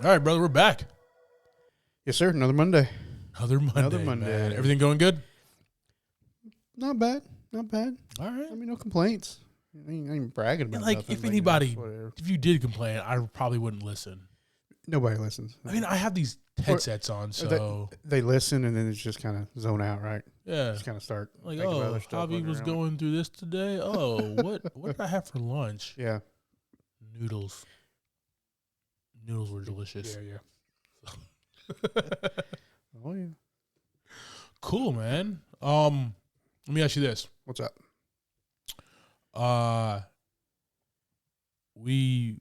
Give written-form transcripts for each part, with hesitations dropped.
All right, brother, we're back. Yes, sir. Another Monday. Another Monday, man. Everything going good? Not bad. Not bad. All right. I mean, no complaints. I ain't bragging about Like, nothing. if anybody, if you did complain, I probably wouldn't listen. Nobody listens. I mean, I have these headsets on, so. They listen, and then it's just kind of zone out, right? Yeah. Just kind of start. Like, oh, Javi was going through this today. Oh, what did I have for lunch? Yeah. Noodles. Noodles were delicious. Yeah. Oh, yeah. Cool, man. Let me ask you this. What's up? We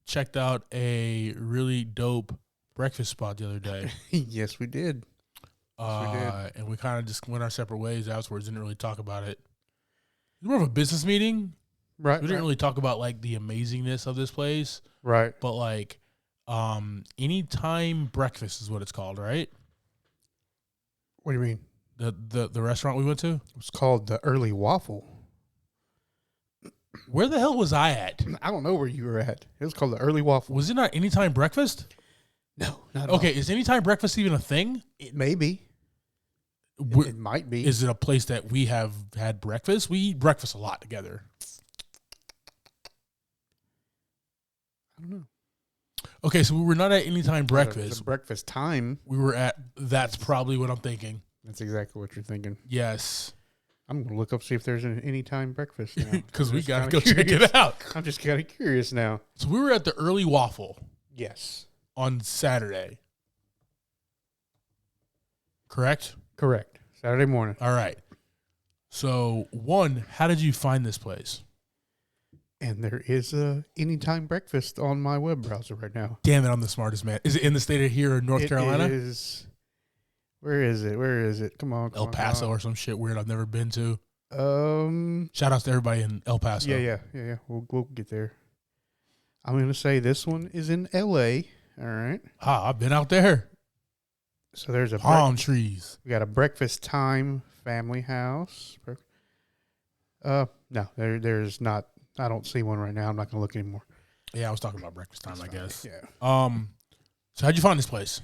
checked out a really dope breakfast spot the other day. Yes, we did. And we kind of just went our separate ways afterwards. Didn't really talk about it. It was more of a business meeting. Right. We didn't really talk about like the amazingness of this place. Right. But like, anytime breakfast is what it's called, right? What do you mean? The restaurant we went to? It's called the Early Waffle. Where the hell was I at? I don't know where you were at. It was called the Early Waffle. Was it not anytime breakfast? No, not at all. Okay, is anytime breakfast even a thing? It may be. It might be. Is it a place that we have had breakfast? We eat breakfast a lot together. I don't know. Okay, so we were not at anytime breakfast. It's breakfast time. We were at, that's probably what I'm thinking. That's exactly what you're thinking. Yes. I'm going to look up, see if there's an anytime breakfast now. Because we got to go check it out. I'm just kind of curious now. So we were at the Early Waffle. Yes. On Saturday. Correct? Correct. Saturday morning. All right. So, one, how did you find this place? And there is a anytime breakfast on my web browser right now. Damn it, I'm the smartest man. Is it in the state of here in North Carolina? It is. Where is it? Come on. El Paso or some shit weird I've never been to. Shout outs to everybody in El Paso. Yeah. We'll get there. I'm going to say this one is in L.A. All right. I've been out there. So there's a palm trees. We got a breakfast time family house. No, there's not. I don't see one right now. I'm not going to look anymore. Yeah, I was talking about breakfast time, I guess. Yeah. So how'd you find this place?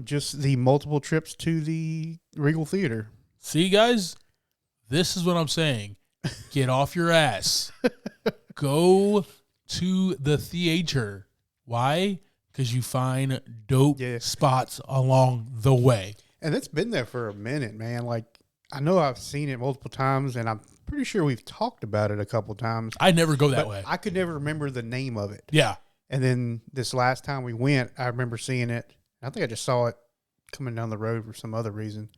Just the multiple trips to the Regal Theater. See, guys, this is what I'm saying. Get off your ass. Go to the theater. Why? Because you find dope spots along the way. And it's been there for a minute, man. Like, I know I've seen it multiple times, and I'm pretty sure we've talked about it a couple times. I never go that way. I could never remember the name of it. Yeah. And then this last time we went, I remember seeing it. I think I just saw it coming down the road for some other reason.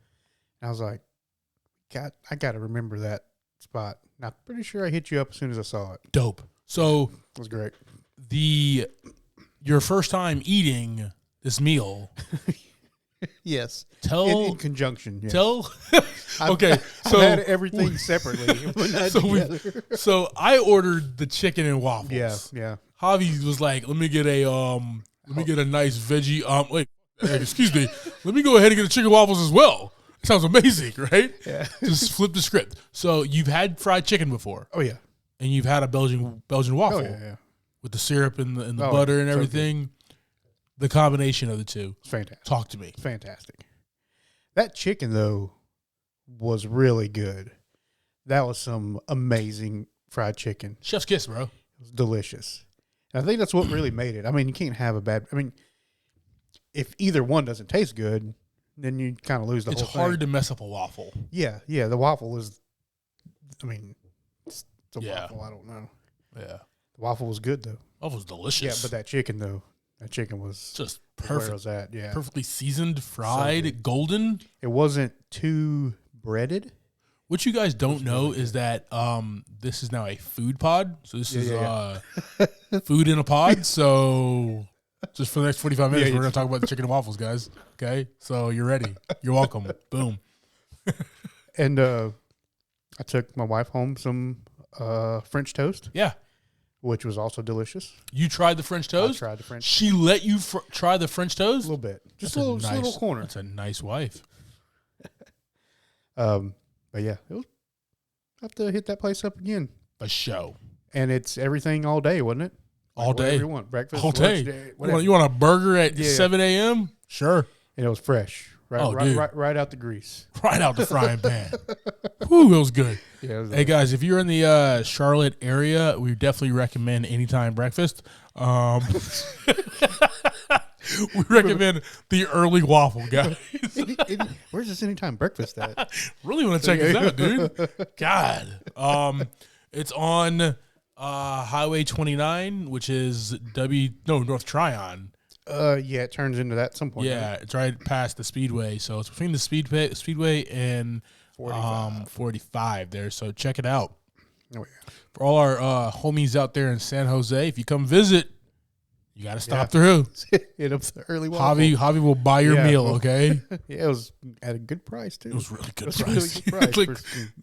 And I was like, God, I got to remember that spot. And I'm pretty sure I hit you up as soon as I saw it. Dope. So it was great. Your first time eating this meal. Yes. In conjunction. Yes. Okay. I've had everything separately. So I ordered the chicken and waffles. Yeah. Javi was like, let me get a nice veggie wait, excuse me. Let me go ahead and get the chicken waffles as well. It sounds amazing, right? Yeah. Just flip the script. So you've had fried chicken before. Oh yeah. And you've had a Belgian waffle. Oh yeah. With the syrup and the butter and everything. The combination of the two. It's fantastic. Talk to me. It's fantastic. That chicken, though, was really good. That was some amazing fried chicken. Chef's kiss, bro. It was delicious. And I think that's what really made it. I mean, you can't have a bad... I mean, if either one doesn't taste good, then you kind of lose the whole thing. It's hard to mess up a waffle. Yeah. The waffle is... I mean, it's a waffle. I don't know. Yeah. The waffle was good, though. Waffle was delicious. Yeah, but that chicken, though, was just perfect. Where it was at, yeah. Perfectly seasoned, fried, golden. It wasn't too breaded. What you guys don't know is that this is now a food pod. So this is food in a pod. So just for the next 45 minutes, we're going to talk about the chicken and waffles, guys. Okay? So you're ready. You're welcome. Boom. And I took my wife home some French toast. Yeah. Which was also delicious. You tried the French toast? I tried the French toast. She let you try the French toast? A little bit. Just a little corner. That's a nice wife. But yeah, I'll have to hit that place up again. A show. And it's everything all day, wasn't it? All day. Whatever you want. Breakfast, all lunch, day. whatever. You want a burger at 7 a.m.? Sure. And it was fresh. Right out the grease. Right out the frying pan. Whew, it was good. Yeah, it was hey, guys, if you're in the Charlotte area, we definitely recommend Anytime Breakfast. We recommend the early waffle, guys. Where's this Anytime Breakfast at? Really want to check this out, dude. God. It's on Highway 29, which is North Tryon. Yeah, it turns into that at some point. Yeah, it's right past the Speedway. So it's between the Speedway and 45 there. So check it out. Oh, yeah. For all our homies out there in San Jose, if you come visit, you got to stop through. Hit up the early waffle. Javi will buy your meal, okay? Yeah, it was at a good price, too. It was really good price.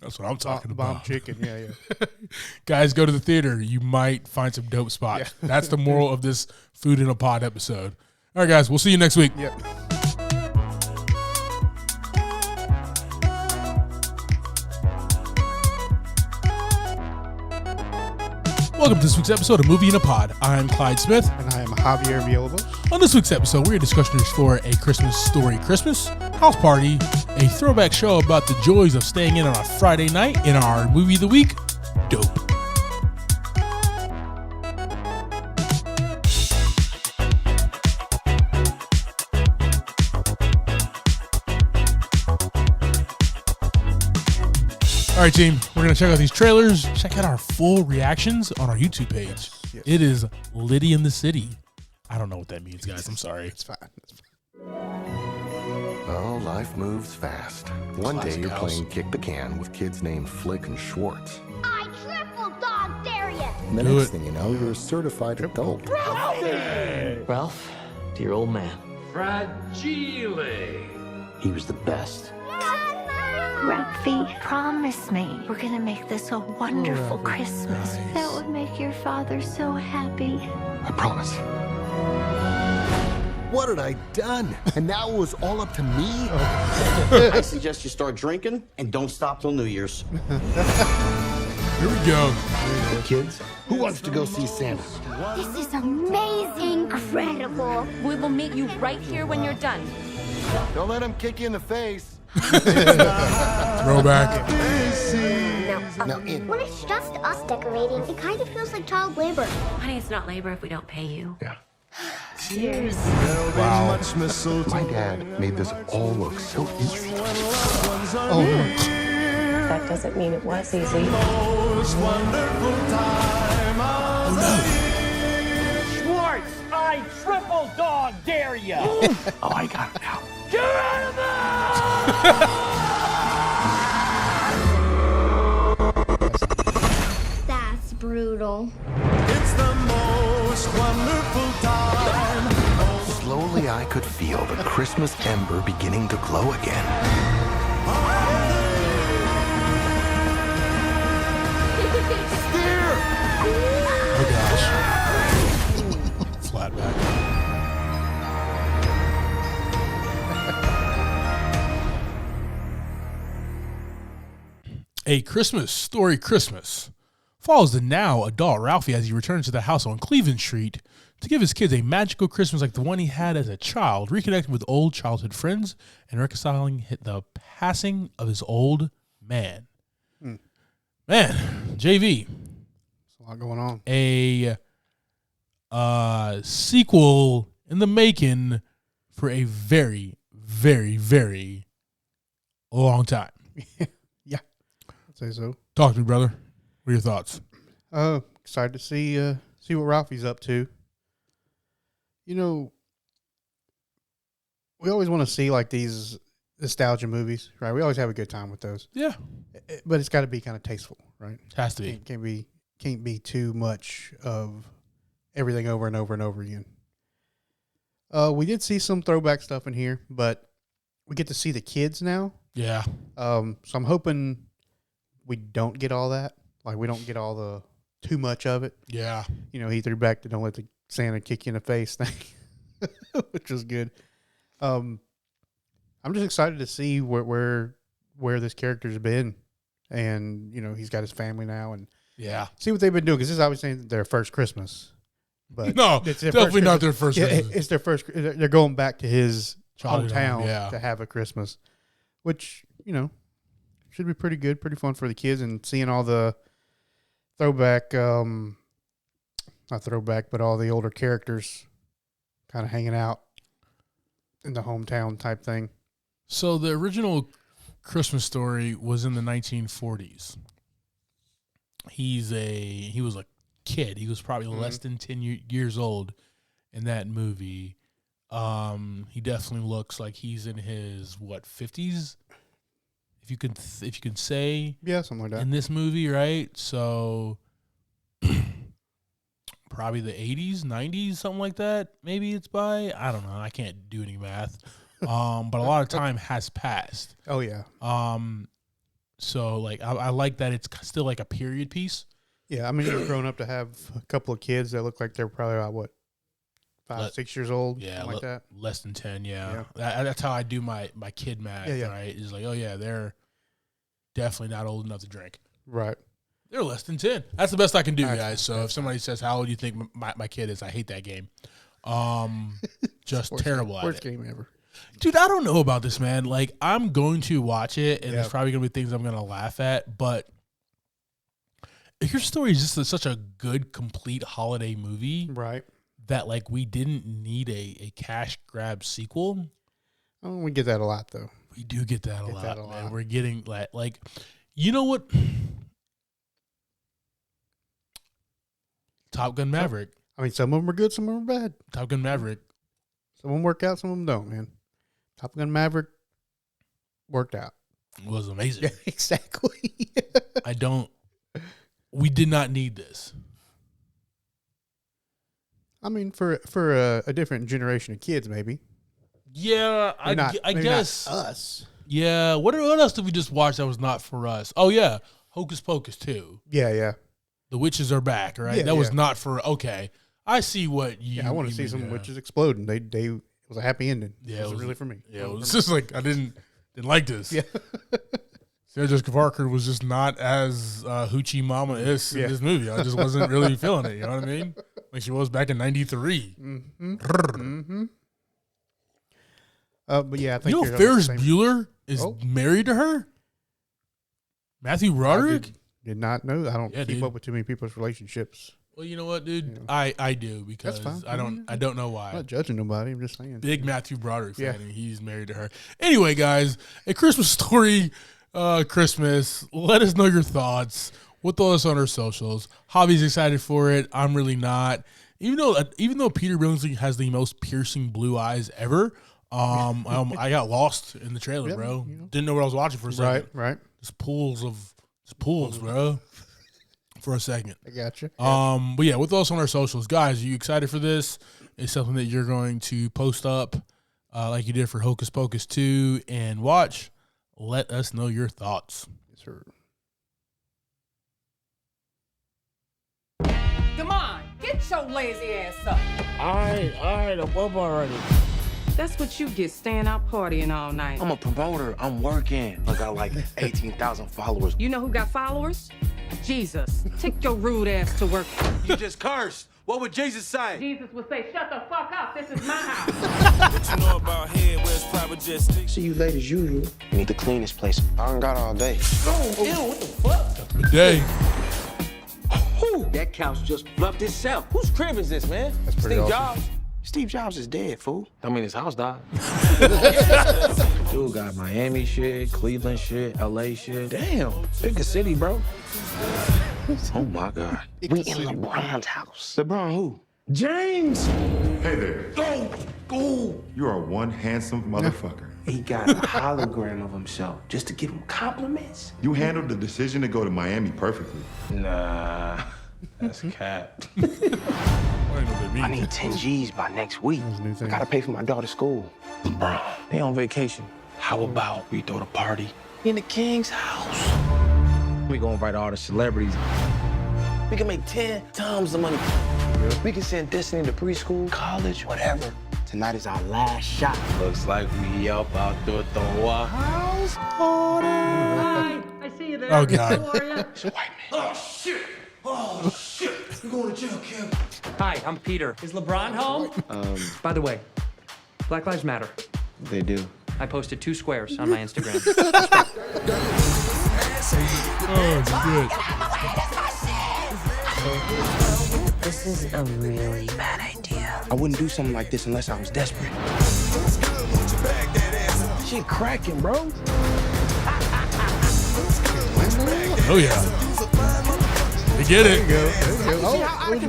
That's what I'm talking about. Bomb chicken, yeah. Guys, go to the theater. You might find some dope spots. Yeah. That's the moral of this Food in a Pod episode. All right, guys, we'll see you next week. Yep. Welcome to this week's episode of Movie in a Pod. I'm Clyde Smith. And I am Javier Villalobos. On this week's episode, we're discussing for A Christmas Story Christmas, House Party, a throwback show about the joys of staying in on a Friday night in our Movie of the Week, Dope. All right, team, we're going to check out these trailers, check out our full reactions on our YouTube page. Yes. It is Litty in the City. I don't know what that means, guys. I'm sorry. It's fine. Oh, life moves fast. One day you're playing kick the can with kids named Flick and Schwartz. I triple dog dare you! And the next thing you know, you're a certified adult. Ralph, dear old man. Fragile. He was the best. Ralphie, promise me we're gonna make this a wonderful Christmas. Nice. That would make your father so happy. I promise. What had I done? And now it was all up to me? I suggest you start drinking and don't stop till New Year's. Here we go. Kids, who wants to go see Santa? This is amazing. Incredible. We will meet you right here when you're done. Don't let him kick you in the face. Throwback. Now in. When it's just us decorating, it kind of feels like child labor. Honey, it's not labor if we don't pay you. Yeah. Cheers. Wow. My dad made this all look so easy. That doesn't mean it was easy. Schwartz, I triple dog dare you! Oh, I got it now. That's brutal. It's the most wonderful time. Slowly I could feel the Christmas ember beginning to glow again. Oh, gosh. Flat back. A Christmas Story Christmas follows the now adult Ralphie as he returns to the house on Cleveland Street to give his kids a magical Christmas like the one he had as a child, reconnecting with old childhood friends and reconciling the passing of his old man. Man, JV. There's a lot going on. A sequel in the making for a very, very, very long time. Yeah, I'd say so. Talk to me, brother. What are your thoughts? Excited to see what Ralphie's up to. You know, we always want to see like these nostalgia movies, right? We always have a good time with those. Yeah. But it's got to be kind of tasteful, right? Has to be. Can't be too much of everything over and over and over again. We did see some throwback stuff in here, but we get to see the kids now. Yeah. So I'm hoping we don't get all that. Like we don't get all the too much of it. Yeah. You know, he threw back to don't let the Santa kick you in the face thing, which was good. I'm just excited to see where this character's been, and you know he's got his family now, and Yeah. see what they've been doing because this is obviously their first Christmas, But No, it's their definitely first not their Christmas. first Christmas. It's their first. They're going back to his Childhood home, hometown yeah. to have a Christmas, which should be pretty good, pretty fun for the kids, and seeing all the throwback, not throwback, but all the older characters kind of hanging out in the hometown type thing. So the original Christmas Story was in the 1940s. He was a kid. He was probably less than 10 years old in that movie. He definitely looks like he's in his 50s, if you can say, Something like that in this movie, right? So probably the 80s, 90s, something like that. Maybe it's by, I don't know. I can't do any math. But a lot of time has passed. Oh yeah. So like I like that it's still like a period piece. Yeah, I mean, you've grown up to have a couple of kids that look like they're probably about 5, 6 years old, Yeah, something like that. less than 10. Yeah, that's how I do my kid math. Yeah. Right? Is like, oh yeah, they're definitely not old enough to drink. Right. They're less than 10. That's the best I can do, That's guys. So if somebody says, "How old do you think my kid is?" I hate that game. Just terrible at Worst it. game ever. Dude, I don't know about this, man. Like, I'm going to watch it, and there's probably going to be things I'm going to laugh at, but your story is just such a good, complete holiday movie. Right. That, like, we didn't need a cash grab sequel. Oh, we get that a lot, though. We do get that a lot, man. We're getting, like, you know what? Top Gun Maverick. I mean, some of them are good, some of them are bad. Top Gun Maverick. Some of them work out, some of them don't, man. Top Gun Maverick worked out. Was amazing. Yeah, exactly. We did not need this. I mean, for a different generation of kids, maybe. Yeah, I guess. Not us. Yeah, what else did we just watch that was not for us? Oh, yeah, Hocus Pocus 2. Yeah. The witches are back, right? Yeah, that was not for, okay. I see what you... Yeah, I want to see some witches exploding. It was a happy ending. Yeah, it wasn't really for me. Yeah, it was just like, I didn't like this. Yeah. Sarah Jessica Parker was just not as hoochie mama-is in this movie. I just wasn't really feeling it, you know what I mean? Like she was back in 93. Mm-hmm. But yeah, I think Ferris Bueller is married to her? Matthew Broderick? Did not know. I don't keep up with too many people's relationships. Well, you know what, dude? Yeah. I do because I don't know why. I'm not judging nobody. I'm just saying. Big Matthew Broderick fan, and he's married to her. Anyway, guys, A Christmas Story, Christmas. Let us know your thoughts. We'll throw us on our socials. Javi's excited for it. I'm really not. Even though Peter Billingsley has the most piercing blue eyes ever, I got lost in the trailer, bro. Didn't know what I was watching for a second. Right. Just pools, bro. For a second. I got you. But yeah, with us on our socials, guys, are you excited for this? It's something that you're going to post up like you did for Hocus Pocus 2 and watch. Let us know your thoughts. Yes, sir. Come on, get your lazy ass up. All right, I'm up already. That's what you get staying out partying all night. I'm a promoter. I'm working. I got like 18,000 followers. You know who got followers? Jesus. Take your rude ass to work. You just cursed. What would Jesus say? Jesus would say, shut the fuck up. This is my house. What you know about head where it's probably just... See you late as usual. You need to clean this place. I done got all day. Oh, ew, what the fuck? Good day. That couch just fluffed itself. Whose crib is this, man? That's pretty Steve awesome. Jobs? Steve Jobs is dead, fool. I mean, his house died. Dude got Miami shit, Cleveland shit, LA shit. Damn, pick a city, bro. Oh, my God. We in LeBron's house. LeBron who? James! Hey there. Go! You are one handsome motherfucker. He got a hologram of himself just to give him compliments. You handled the decision to go to Miami perfectly. Nah, that's cap. I need 10 G's by next week. I gotta pay for my daughter's school. LeBron, they on vacation. How about we throw the party in the king's house? We gonna invite all the celebrities. We can make 10 times the money. We can send Destiny to preschool, college, whatever. Tonight is our last shot. Looks like we up out there at the White House party. Hi, I see you there. Oh, God. How are you? It's a white man. Oh, shit. You going to jail, Kim. Hi, I'm Peter. Is LeBron home? By the way, Black Lives Matter. They do. I posted 2 squares on my Instagram. This is a really bad idea. I wouldn't do something like this unless I was desperate. Shit cracking, bro. Oh yeah. They get it.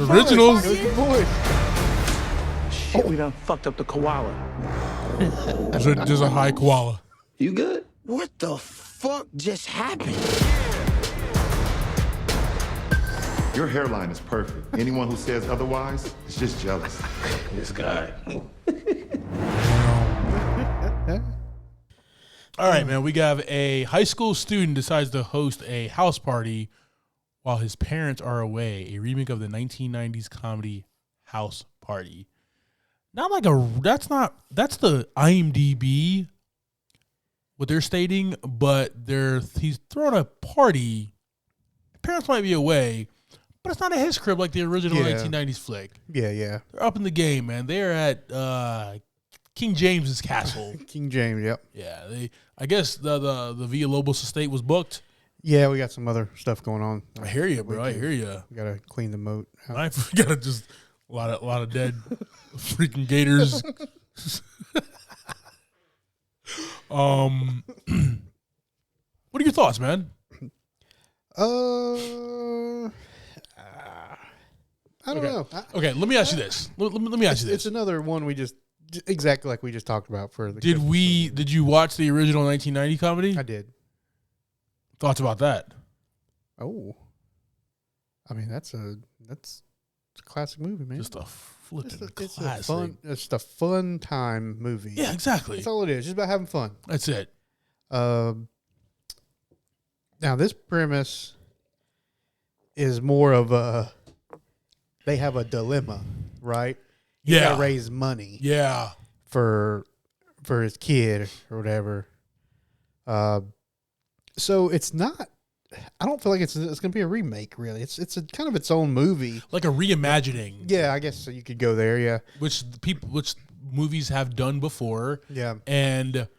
Originals. Shit, we done fucked up the koala. Just a high koala. You good? What the fuck just happened? Your hairline is perfect. Anyone who says otherwise is just jealous. This guy. All right, man. We have a high school student decides to host a house party while his parents are away. A remake of the 1990s comedy House Party. That's the IMDb, what they're stating, but he's throwing a party. Parents might be away, but it's not at his crib like the original 1990s flick. Yeah. They're up in the game, man. They're at King James's castle. King James, yep. Yeah, I guess the Villalobos estate was booked. Yeah, we got some other stuff going on. I hear you, bro. I hear you. We gotta clean the moat out. I gotta just a lot of dead freaking gators. What are your thoughts, man? I don't know. Okay, let me ask you this. Let me ask you this. It's another one we just exactly like we just talked about for the. Did you watch the original 1990 comedy? I did. Thoughts about that? Oh, I mean that's a classic movie, man. Just a flipping it's classic. It's a fun time movie. Yeah, exactly. That's all it is. Just about having fun. That's it. Now this premise is more of a. They have a dilemma, right? You gotta raise money. Yeah. For his kid or whatever. So it's not. I don't feel like it's going to be a remake. Really, it's a kind of its own movie, like a reimagining. Yeah, I guess so you could go there. Yeah, which movies have done before. Yeah, and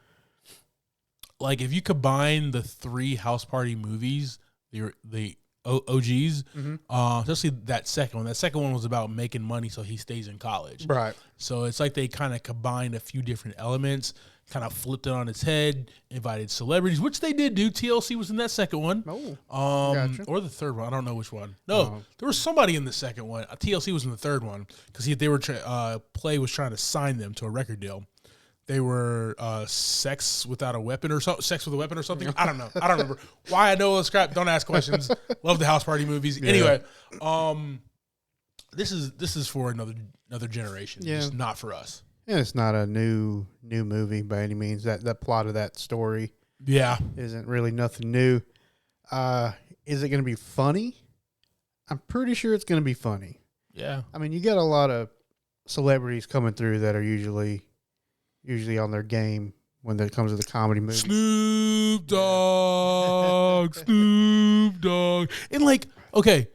like if you combine the 3 House Party movies, the OGs, especially that second one. That second one was about making money so he stays in college. Right. So it's like they kind of combined a few different elements, kind of flipped it on its head, invited celebrities, which they did do. TLC was in that second one. Oh, gotcha. Or the third one. I don't know which one. No, there was somebody in the second one. TLC was in the third one because Play was trying to sign them to a record deal. They were sex without a weapon or something. Sex with a weapon or something. I don't know. I don't remember. Why I know all this crap. Don't ask questions. Love the House Party movies. Yeah. Anyway, this is for another generation. Yeah. Just not for us. And it's not a new movie by any means. That plot of that story, isn't really nothing new. Is it going to be funny? I'm pretty sure it's going to be funny. Yeah. I mean, you got a lot of celebrities coming through that are usually on their game when it comes to the comedy movie. Snoop Dogg, Snoop Dogg, and like, okay,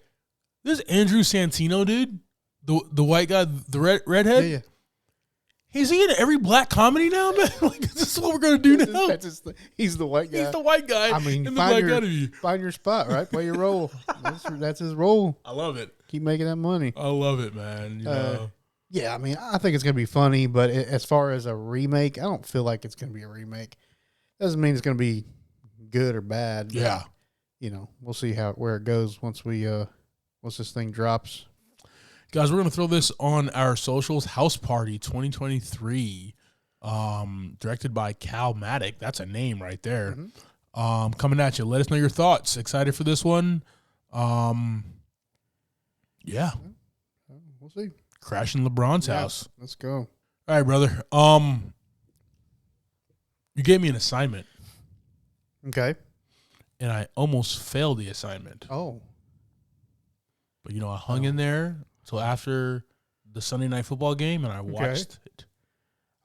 this Andrew Santino dude, the white guy, the redhead. Yeah. Is he in every black comedy now, man? Like, is this what we're gonna do now? He's the white guy. He's the white guy. I mean, find your spot, right? Play your role. That's his role. I love it. Keep making that money. I love it, man. You know. Yeah, I mean, I think it's going to be funny, but as far as a remake, I don't feel like it's going to be a remake. Doesn't mean it's going to be good or bad. Yeah. But, we'll see where it goes once this thing drops. Guys, we're going to throw this on our socials. House Party 2023, directed by Cal Maddock. That's a name right there. Mm-hmm. Coming at you. Let us know your thoughts. Excited for this one? Yeah. We'll see. Crashing LeBron's house. Let's go. All right, brother. You gave me an assignment. Okay. And I almost failed the assignment. Oh. But, I hung in there till after the Sunday Night Football game, and I watched it.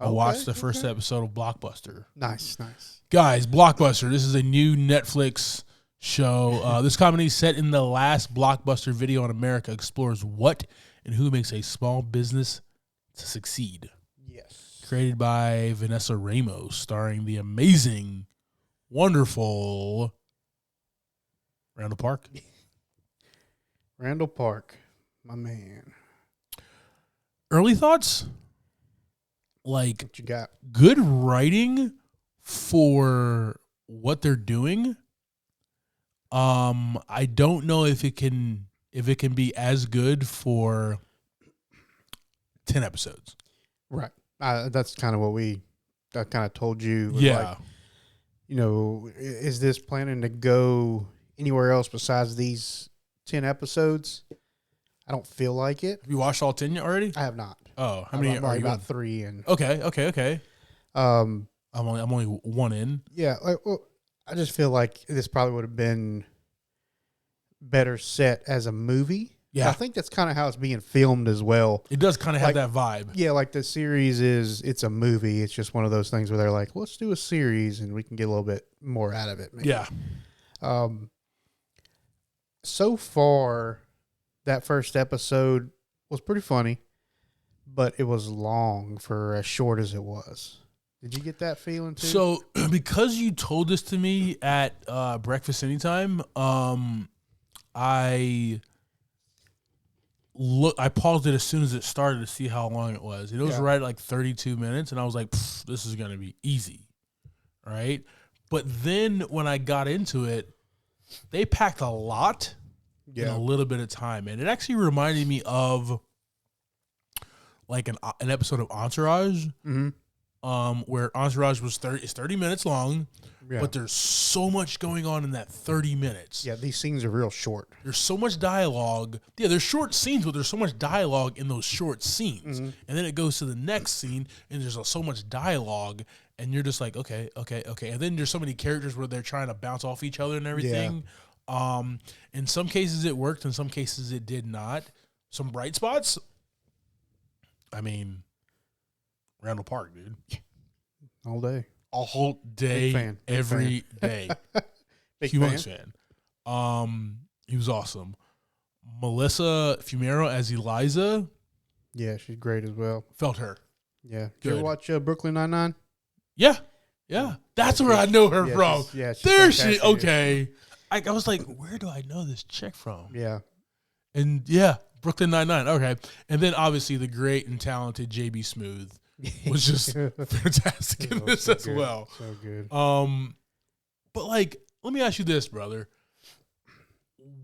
I watched the first episode of Blockbuster. Nice. Guys, Blockbuster. This is a new Netflix show. This comedy set in the last Blockbuster video in America explores what and who makes a small business to succeed. Yes. Created by Vanessa Ramos, starring the amazing, wonderful Randall Park. Randall Park, my man. Early thoughts? Like, what you got? Good writing for what they're doing. I don't know if it can be as good for 10 episodes. Right. That's kind of what I kind of told you. Yeah. Like, you know, is this planning to go anywhere else besides these 10 episodes? I don't feel like it. Have you watched all 10 already? I have not. Oh, how many are you? About 3 in. Okay. I'm only 1 in. Yeah. I just feel like this probably would have been better set as a movie. Yeah. I think that's kind of how it's being filmed as well. It does kind of have that vibe. Yeah, like the series it's a movie. It's just one of those things where they're like, let's do a series and we can get a little bit more out of it. Maybe. Yeah. So far, that first episode was pretty funny, but it was long for as short as it was. Did you get that feeling too? So, because you told this to me at Breakfast Anytime, I paused it as soon as it started to see how long it was. It was right at like 32 minutes, and I was like, this is going to be easy, right? But then when I got into it, they packed a lot in a little bit of time, and it actually reminded me of like an episode of Entourage, where Entourage is 30 minutes long, but there's so much going on in that 30 minutes. Yeah, these scenes are real short. There's so much dialogue. Yeah, there's short scenes, but there's so much dialogue in those short scenes. And then it goes to the next scene, and there's so much dialogue, and you're just like, okay. And then there's so many characters where they're trying to bounce off each other and everything. Yeah. In some cases it worked, in some cases it did not. Some bright spots. I mean, Randall Park, dude. All day. A whole day, Big every day. Humongous fan. He was awesome. Melissa Fumero as Eliza. Yeah, she's great as well. Felt her. Yeah. Did you ever watch Brooklyn Nine-Nine? Yeah. That's where I know her from. She's there she. Okay. I was like, where do I know this chick from? Yeah. And Brooklyn Nine-Nine. Okay. And then obviously the great and talented JB Smooth was just fantastic in this as well. So good. But like, let me ask you this, brother.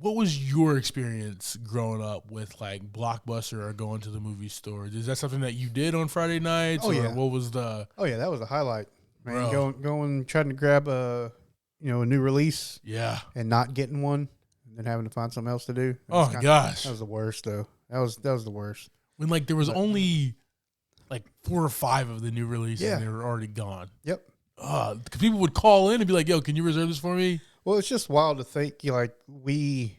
What was your experience growing up with like Blockbuster or going to the movie store? Is that something that you did on Friday nights? Oh, yeah. What was the? Oh yeah, that was a highlight, man. Bro. Going trying to grab a new release. Yeah. And not getting one, and then having to find something else to do. Gosh. That was the worst though. That was the worst. When like there was only like 4 or 5 of the new releases and they were already gone. Yep. 'Cause people would call in and be like, yo, can you reserve this for me? Well, it's just wild to think like we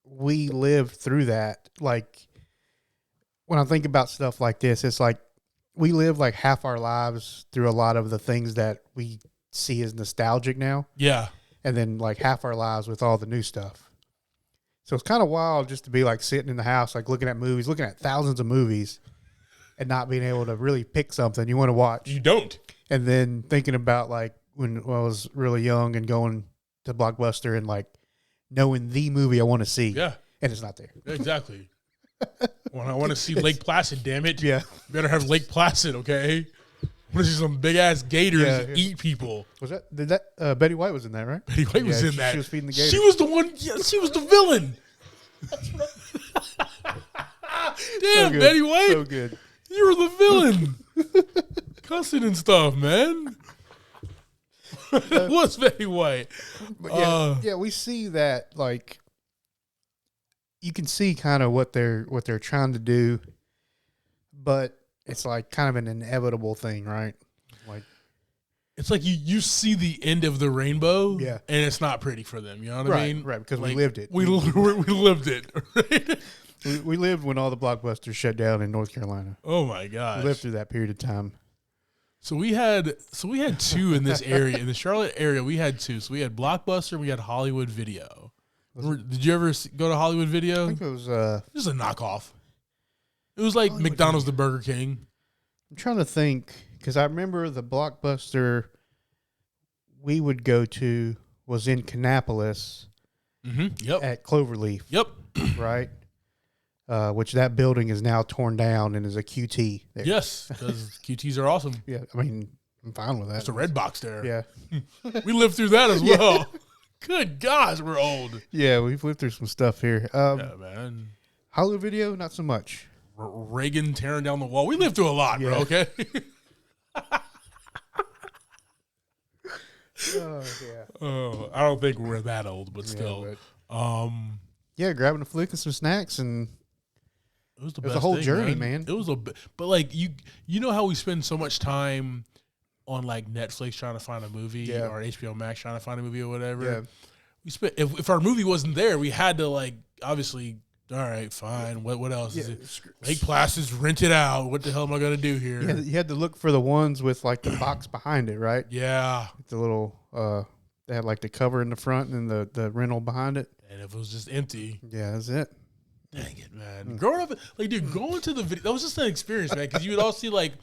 lived through that. Like when I think about stuff like this, it's like we live like half our lives through a lot of the things that we see as nostalgic now. Yeah. And then like half our lives with all the new stuff. So it's kind of wild just to be like sitting in the house, like looking at movies, looking at thousands of movies and not being able to really pick something you want to watch. You don't. And then thinking about like when I was really young and going to Blockbuster and like knowing the movie I want to see. Yeah. And it's not there. Exactly. When I want to see Lake Placid, damn it. Yeah. Better have Lake Placid, okay? I want to see some big ass gators eat people. Did that Betty White was in that, right? Betty White was in that. She was feeding the gators. She was the one. Yeah, she was the villain. Damn, so Betty White. So good. You were the villain. Cussing and stuff, man. What's Betty White? But yeah, we see that like you can see kind of what they're trying to do, but it's like kind of an inevitable thing, right? Like it's like you see the end of the rainbow, and it's not pretty for them. You know what I mean? Right, because like, we lived it. We lived it. Right? We lived when all the Blockbusters shut down in North Carolina. Oh my gosh. We lived through that period of time. So we had 2 in this area, in the Charlotte area. We had 2. So we had Blockbuster, and we had Hollywood Video. Did you ever go to Hollywood Video? I think it was just a knockoff. It was like McDonald's to Burger King. I'm trying to think because I remember the Blockbuster we would go to was in Kannapolis. Yep. At Cloverleaf. Yep. Right. Which that building is now torn down and is a QT. There. Yes, because QTs are awesome. Yeah, I mean, I'm fine with that. It's a red box there. Yeah. We lived through that as well. Good gosh, we're old. Yeah, we've lived through some stuff here. Yeah, man. Hollywood Video, not so much. Reagan tearing down the wall. We lived through a lot, bro, okay? Oh, yeah. Oh, I don't think we're that old, but still. Yeah, grabbing a flick and some snacks, and it was a whole journey, man. It was but like you know how we spend so much time on like Netflix trying to find a movie or HBO Max trying to find a movie or whatever. Yeah. We spent if our movie wasn't there, we had to like obviously. All right, fine. What else is it? Lake Placid's rented out. What the hell am I gonna do here? Yeah, you had to look for the ones with like the box behind it, right? Yeah, the little they had like the cover in the front and the rental behind it. And if it was just empty, yeah, that's it. Dang it, man! Growing up, like, dude, going to the video, that was just an experience, man. Because you would all see like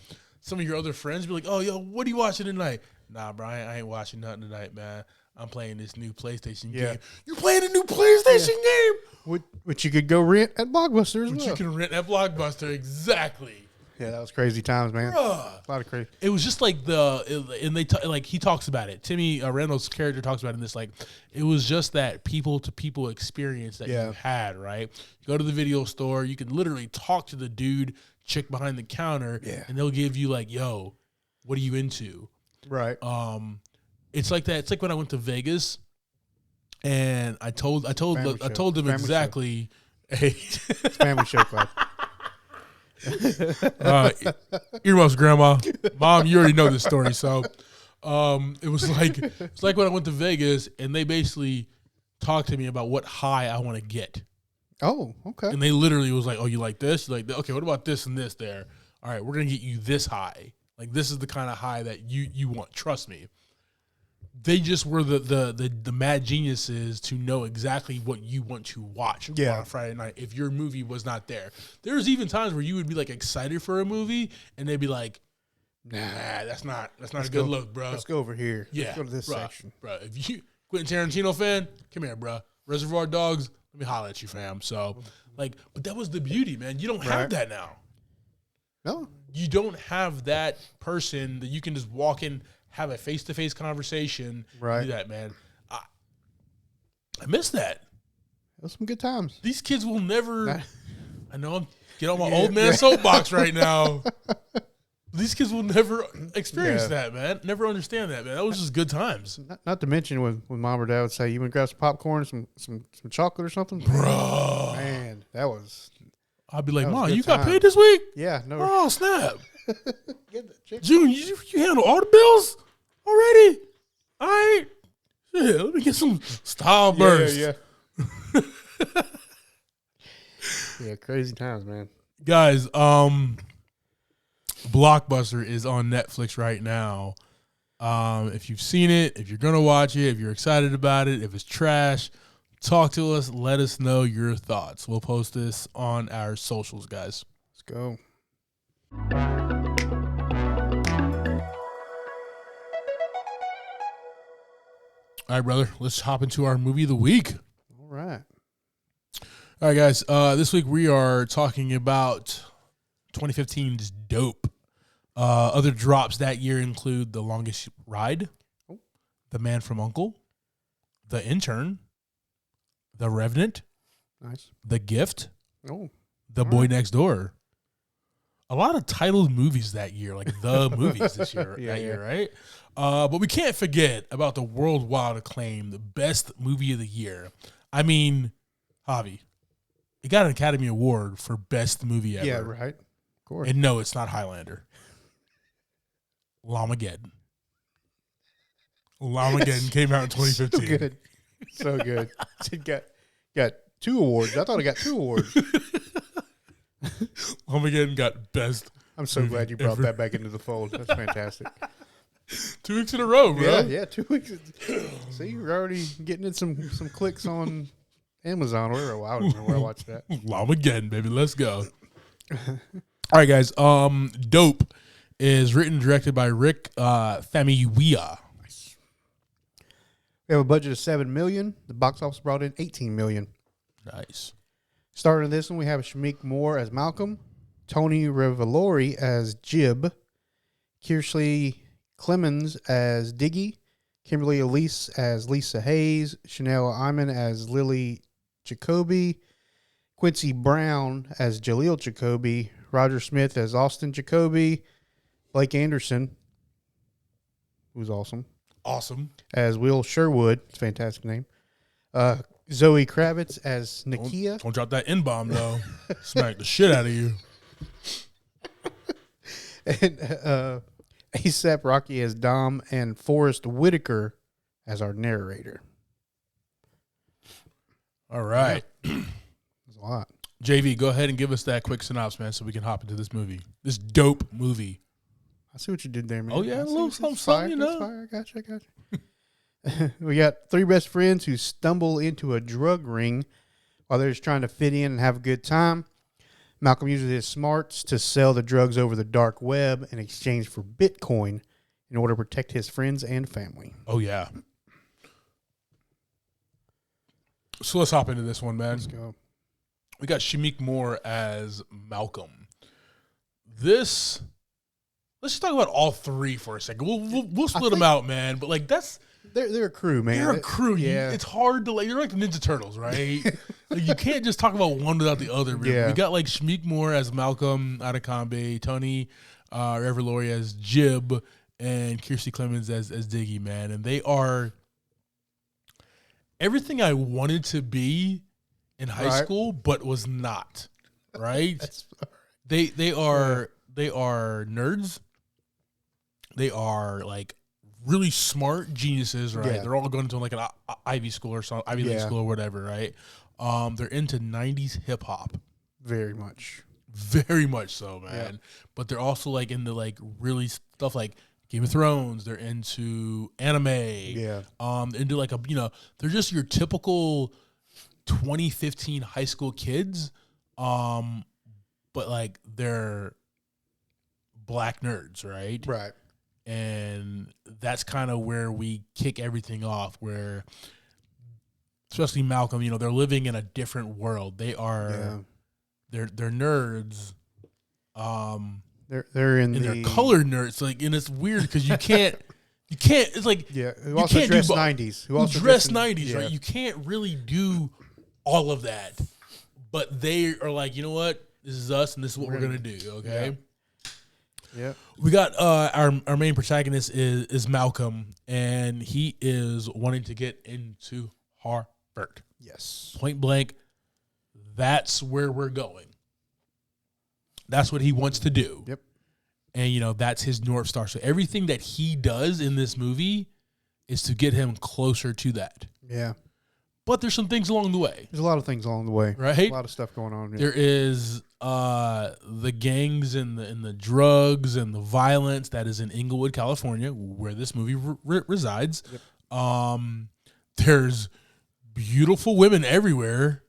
some of your other friends be like, "Oh, yo, what are you watching tonight?" Nah, bro, I ain't watching nothing tonight, man. I'm playing this new PlayStation game. You're playing a new PlayStation game? Which you could go rent at Blockbuster as well. Which you can rent at Blockbuster, exactly. Yeah, that was crazy times, man. Bruh. A lot of crazy. It was just like like he talks about it. Timmy Randall's character talks about it in this. Like, it was just that people to people experience that you had, right? You go to the video store, you can literally talk to the chick behind the counter, and they'll give you like, "Yo, what are you into?" Right. It's like that. It's like when I went to Vegas, and I told them exactly. Hey, family show club. Earmuffs, Grandma, Mom. You already know this story. So, it was like when I went to Vegas, and they basically talked to me about what high I want to get. Oh, okay. And they literally was like, "Oh, you like this? You like that? Okay, what about this and this there? All right, we're gonna get you this high. Like, this is the kind of high that you want. Trust me." They just were the mad geniuses to know exactly what you want to watch on a Friday night if your movie was not there. There's even times where you would be like excited for a movie and they'd be like, "Nah, that's not a good look, bro. Let's go over here. Yeah, let's go to this section, bro. If you Quentin Tarantino fan, come here, bro. Reservoir Dogs, let me holler at you, fam." So, like, but that was the beauty, man. You don't have that now. No, you don't have that person that you can just walk in, have a face-to-face conversation. Right. Do that, man. I miss that. Those some good times. These kids will never. I know I'm getting on my old man soapbox right now. These kids will never experience that, man. Never understand that, man. That was just good times. Not to mention when mom or dad would say, "You want to grab some popcorn, some chocolate or something?" Bro, man, that was. I'd be like, "Mom, you got paid this week?" Yeah. No. Oh, snap. June, you handle all the bills already? All right. Yeah, let me get some Starburst. Yeah. Yeah, crazy times, man. Guys, Blockbuster is on Netflix right now. If you've seen it, if you're going to watch it, if you're excited about it, if it's trash, talk to us. Let us know your thoughts. We'll post this on our socials, guys. Let's go. All right, brother. Let's hop into our movie of the week. All right. All right, guys. This week we are talking about 2015's Dope. Other drops that year include The Longest Ride, The Man from U.N.C.L.E., The Intern, The Revenant, nice, The Gift, The All Boy right. Next Door. A lot of titled movies that year, like the movies this year, year, right? But we can't forget about the worldwide acclaim, the best movie of the year. I mean, Javi, it got an Academy Award for best movie ever. Yeah, right. Of course. And no, it's not Highlander. Lamageddon. Lamageddon came out in 2015. So good. So good. It got 2 awards. I thought it got 2 awards. Lamageddon got best. I'm so glad you brought that back into the fold. That's fantastic. 2 weeks in a row, bro. Yeah, 2 weeks. See, you're already getting in some clicks on Amazon or wherever. I don't know where I watched that. Lamageddon, baby. Let's go. All right, guys. Dope is written and directed by Rick Famuyiwa. Nice. We have a budget of $7 million. The box office brought in $18 million. Nice. Starting this one, we have Shamik Moore as Malcolm, Tony Revolori as Jib, Kiersey Clemens as Diggy, Kimberly Elise as Lisa Hayes, Chanel Iman as Lily Jacoby, Quincy Brown as Jaleel Jacoby, Roger Smith as Austin Jacoby, Blake Anderson, who's awesome, as Will Sherwood, it's a fantastic name, Zoe Kravitz as Nakia. Don't drop that N-bomb, though. Smack the shit out of you. And ASAP Rocky as Dom, and Forrest Whitaker as our narrator. All right. There's a lot. JV, go ahead and give us that quick synopsis, man, so we can hop into this movie. This dope movie. I see what you did there, man. Oh, yeah, a little something, you know. Fire. I got you. We got three best friends who stumble into a drug ring while they're just trying to fit in and have a good time. Malcolm uses his smarts to sell the drugs over the dark web in exchange for Bitcoin in order to protect his friends and family. Oh, yeah. So let's hop into this one, man. Let's go. We got Shamik Moore as Malcolm. Let's just talk about all three for a second. We'll split them out, man. But like they're a crew, man. They're a crew. Yeah. It's hard to like. They're like the Ninja Turtles, right? Like, you can't just talk about one without the other. Really. Yeah. We got like Shamik Moore as Malcolm Adekambe, Tony Revolori as Jib, and Kiersey Clemens as Diggy, man. And they are everything I wanted to be in high school, but was not. Right? They are nerds. They are like really smart geniuses, right? Yeah. They're all going to like an Ivy school or some Ivy League school or whatever, right? They're into 90s hip hop. Very much So, man. Yeah. But they're also like into like really stuff like Game of Thrones. They're into anime. Yeah. Into like they're just your typical 2015 high school kids. But like they're black nerds, right? Right. And that's kind of where we kick everything off, where especially Malcolm, they're living in a different world. They are they're nerds. They're in they're color nerds. Like, and it's weird because you can't it's like who also can't dress do 90s. Who dress 90s, right? You can't really do all of that. But they are like, you know what? This is us and this is what we're gonna do, okay? Yeah. Yeah, we got our main protagonist is Malcolm, and he is wanting to get into Harvard. Yes, point blank. That's where we're going. That's what he wants to do. Yep, and that's his North Star. So everything that he does in this movie is to get him closer to that. Yeah, but there's some things along the way. There's a lot of things along the way, right? A lot of stuff going on. Yeah. There is the gangs and the drugs and the violence that is in Inglewood, California, where this movie resides. Yep. There's beautiful women everywhere.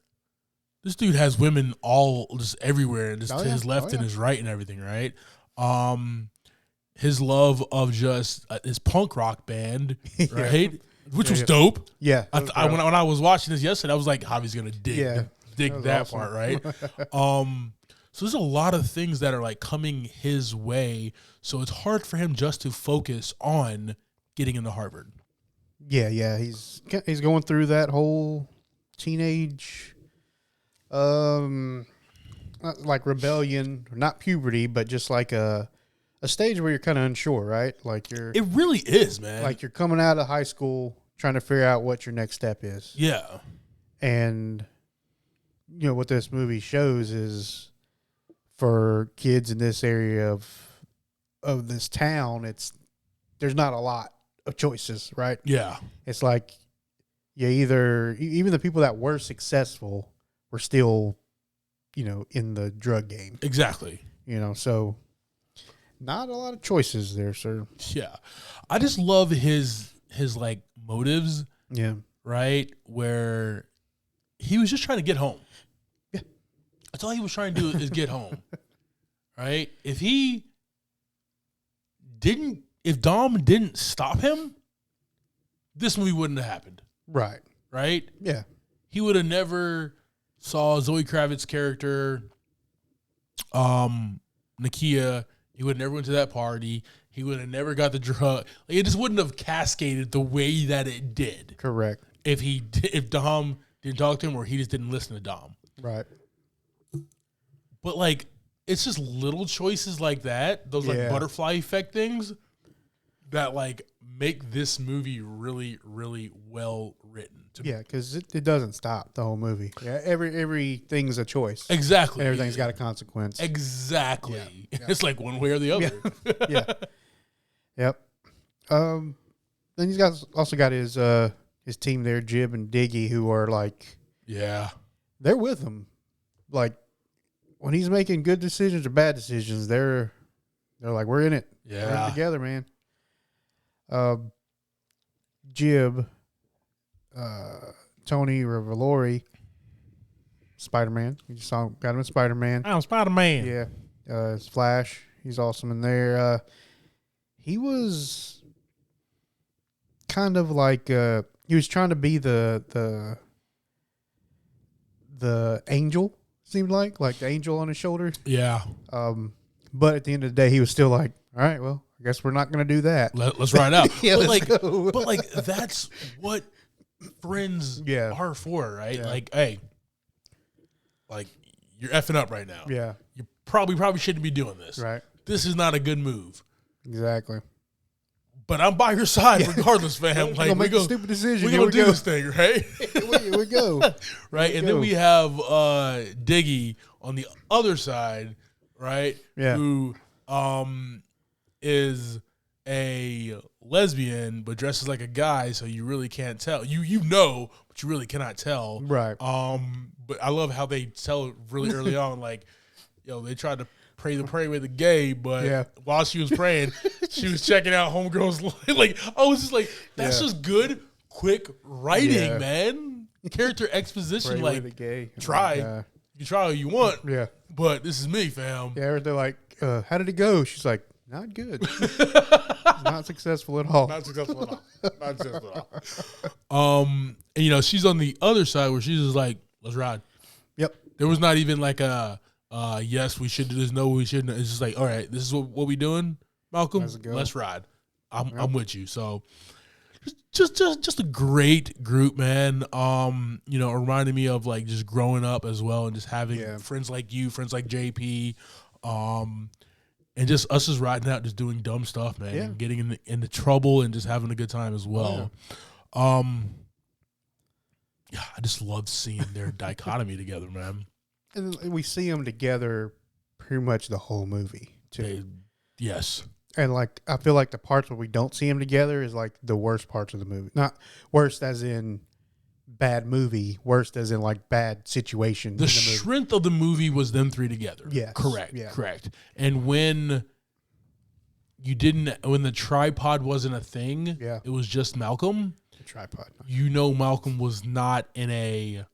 This dude has women all just everywhere, and just to his left and his right and everything, right? His love of just his punk rock band, right? Yeah. Which was dope. Yeah. When I was watching this yesterday, I was like, Javi's going to dig that awesome. Part, right? So there's a lot of things that are like coming his way. So it's hard for him just to focus on getting into Harvard. Yeah. He's going through that whole teenage, like rebellion, not puberty, but just like a stage where you're kind of unsure, right? Like it really is, man. Like you're coming out of high school trying to figure out what your next step is. Yeah. And what this movie shows is for kids in this area of this town, there's not a lot of choices, right? Yeah. It's like even the people that were successful were still, in the drug game. Exactly. So not a lot of choices there, sir. Yeah. I just love his like motives. Yeah. Right? Where he was just trying to get home. Yeah. That's all he was trying to do is get home. right? If Dom didn't stop him, this movie wouldn't have happened. Right. Right? Yeah. He would have never saw Zoe Kravitz's character, Nakia. He would have never went to that party. He would have never got the drug. Like, it just wouldn't have cascaded the way that it did. Correct. If Dom didn't talk to him or he just didn't listen to Dom. Right. But like, it's just little choices like that, those like butterfly effect things that like make this movie really, really well written. Yeah, because it doesn't stop the whole movie. Yeah, everything's a choice. Exactly. And everything's got a consequence. Exactly. Yeah. It's like one way or the other. Yeah. Yep. Then he's also got his team there, Jib and Diggy, who are like, they're with him. Like when he's making good decisions or bad decisions, they're like, we're in it. Yeah, we're in it together, man. Jib, Tony Revolori, Spider-Man. You just got him in Spider-Man. I'm Spider-Man. Yeah. It's Flash. He's awesome in there. He was kind of like he was trying to be the angel, seemed like the angel on his shoulder. Yeah. But at the end of the day, he was still like, all right, well, I guess we're not going to do that. Let's ride out. Yeah, but go. But like that's what friends are for, right? Yeah. Like, hey, like you're effing up right now. Yeah. You probably shouldn't be doing this. Right. This is not a good move. Exactly. But I'm by your side regardless, fam. Like, we're going to make a stupid decision. We're going to do this thing, right? Here we go. Right? And then we have Diggy on the other side, right? Yeah. Who is a lesbian but dresses like a guy, so you really can't tell. You know, but you really cannot tell. Right. But I love how they tell it really early on, like, they tried to pray the prayer with the gay, but while she was praying, she was checking out homegirls. Like, I was just like, that's just good, quick writing, man. Character exposition, Pray like, with the gay. try. You can try all you want. Yeah. But this is me, fam. Yeah, they're like, how did it go? She's like, not good. Not successful at all. Not successful at all. Not successful at all. And she's on the other side where she's just like, let's ride. Yep. There was not even like a yes, we should do this, no, we shouldn't. It's just like, all right, this is what we doing, Malcolm. Let's ride. I'm with you. So just a great group, man. It reminded me of like just growing up as well and just having friends like you, friends like JP, and just us just riding out, just doing dumb stuff, man. And getting into trouble and just having a good time as well. I just love seeing their dichotomy together, man. And we see them together pretty much the whole movie, too. Yes. And like, I feel like the parts where we don't see them together is like the worst parts of the movie. Not worst as in bad movie, worst as in like bad situation. The strength of the movie was them three together. Yes. Correct. Yeah. Correct. And when the tripod wasn't a thing, it was just Malcolm. The tripod. Malcolm was not in a...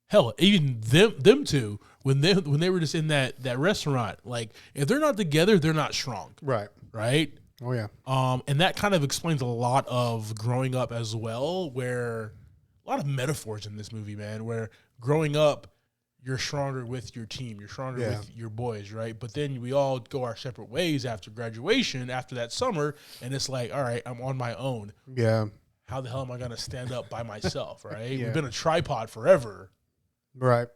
Hell, even them two, when they were just in that restaurant, like, if they're not together, they're not strong. Right. Right? Oh, yeah. And that kind of explains a lot of growing up as well, where a lot of metaphors in this movie, man, where growing up, you're stronger with your team, you're stronger with your boys, right? But then we all go our separate ways after graduation, after that summer, and it's like, all right, I'm on my own. Yeah. How the hell am I going to stand up by myself, right? We've been a tripod forever. Right.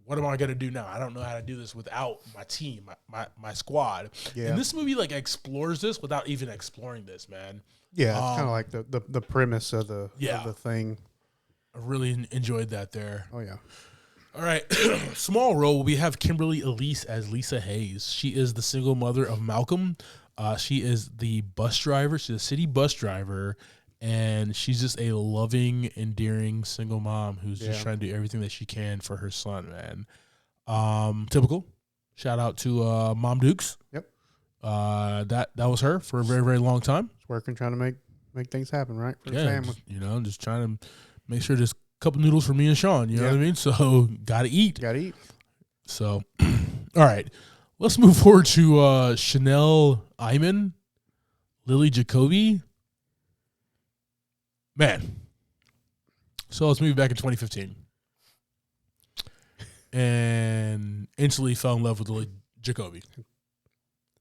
What am I going to do now? I don't know how to do this without my team, my squad. Yeah. And this movie like explores this without even exploring this, man. Yeah, it's kind of like the premise of the thing. I really enjoyed that there. Oh, yeah. All right. Small role, we have Kimberly Elise as Lisa Hayes. She is the single mother of Malcolm. She is the bus driver. She's a city bus driver. And she's just a loving, endearing single mom who's just trying to do everything that she can for her son, man. Typical. Shout out to Mom Dukes. Yep. That was her for a very, very long time. She's working, trying to make things happen, right? For the family. Just trying to make sure there's a couple noodles for me and Sean. You know what I mean? So, gotta eat. Gotta eat. So, all right. Let's move forward to Chanel Iman, Lily Jacoby. Man. So let's move back in 2015. And instantly fell in love with Lily Jacoby.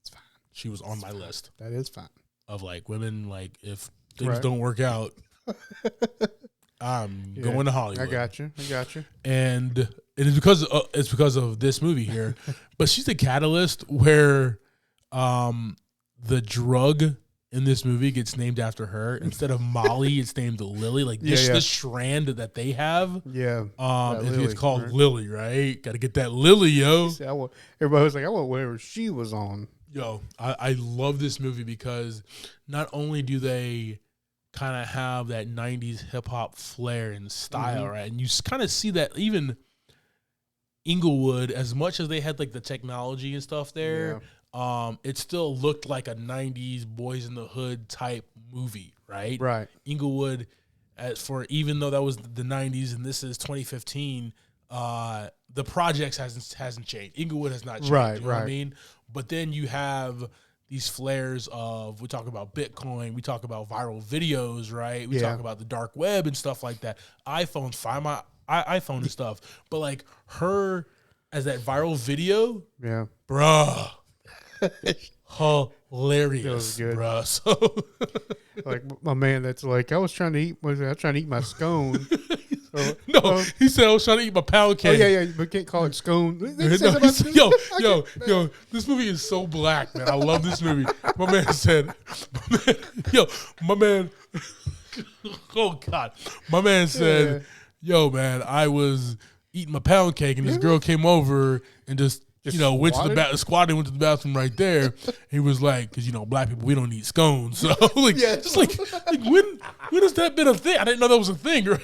It's fine. She was on my list. That is fine. Of like women, like if things don't work out, I'm going to Hollywood. I got you. And it is because of this movie here. But she's the catalyst where the drug in this movie gets named after her. Instead of Molly, it's named Lily. Like this strand that they have. Yeah. It's called Lily, right? Got to get that Lily, yo. Everybody was like, I want whatever she was on. Yo, I love this movie because not only do they kind of have that 90s hip-hop flair and style, right? And you kind of see that even Inglewood, as much as they had like the technology and stuff there, it still looked like a 90s Boys in the Hood type movie, right? Right. Inglewood, even though that was the 90s and this is 2015, the projects hasn't changed. Inglewood has not changed. Right, you know what I mean? But then you have these flares of, we talk about Bitcoin, we talk about viral videos, right? We talk about the dark web and stuff like that. iPhones, find my iPhone and stuff. But like her as that viral video, bruh, hilarious, bruh. So like my man, that's like, I was trying to eat my scone. He said I was trying to eat my pound cake. Oh, yeah, but can't call it scone. Yo, this movie is so black, man. I love this movie. My man said, oh God. My man said, yo, man, I was eating my pound cake and this girl came over and just went to the squatted, went to the bathroom right there. He was like, because black people, we don't eat scones. So like, just like when has that been a thing? I didn't know that was a thing, right?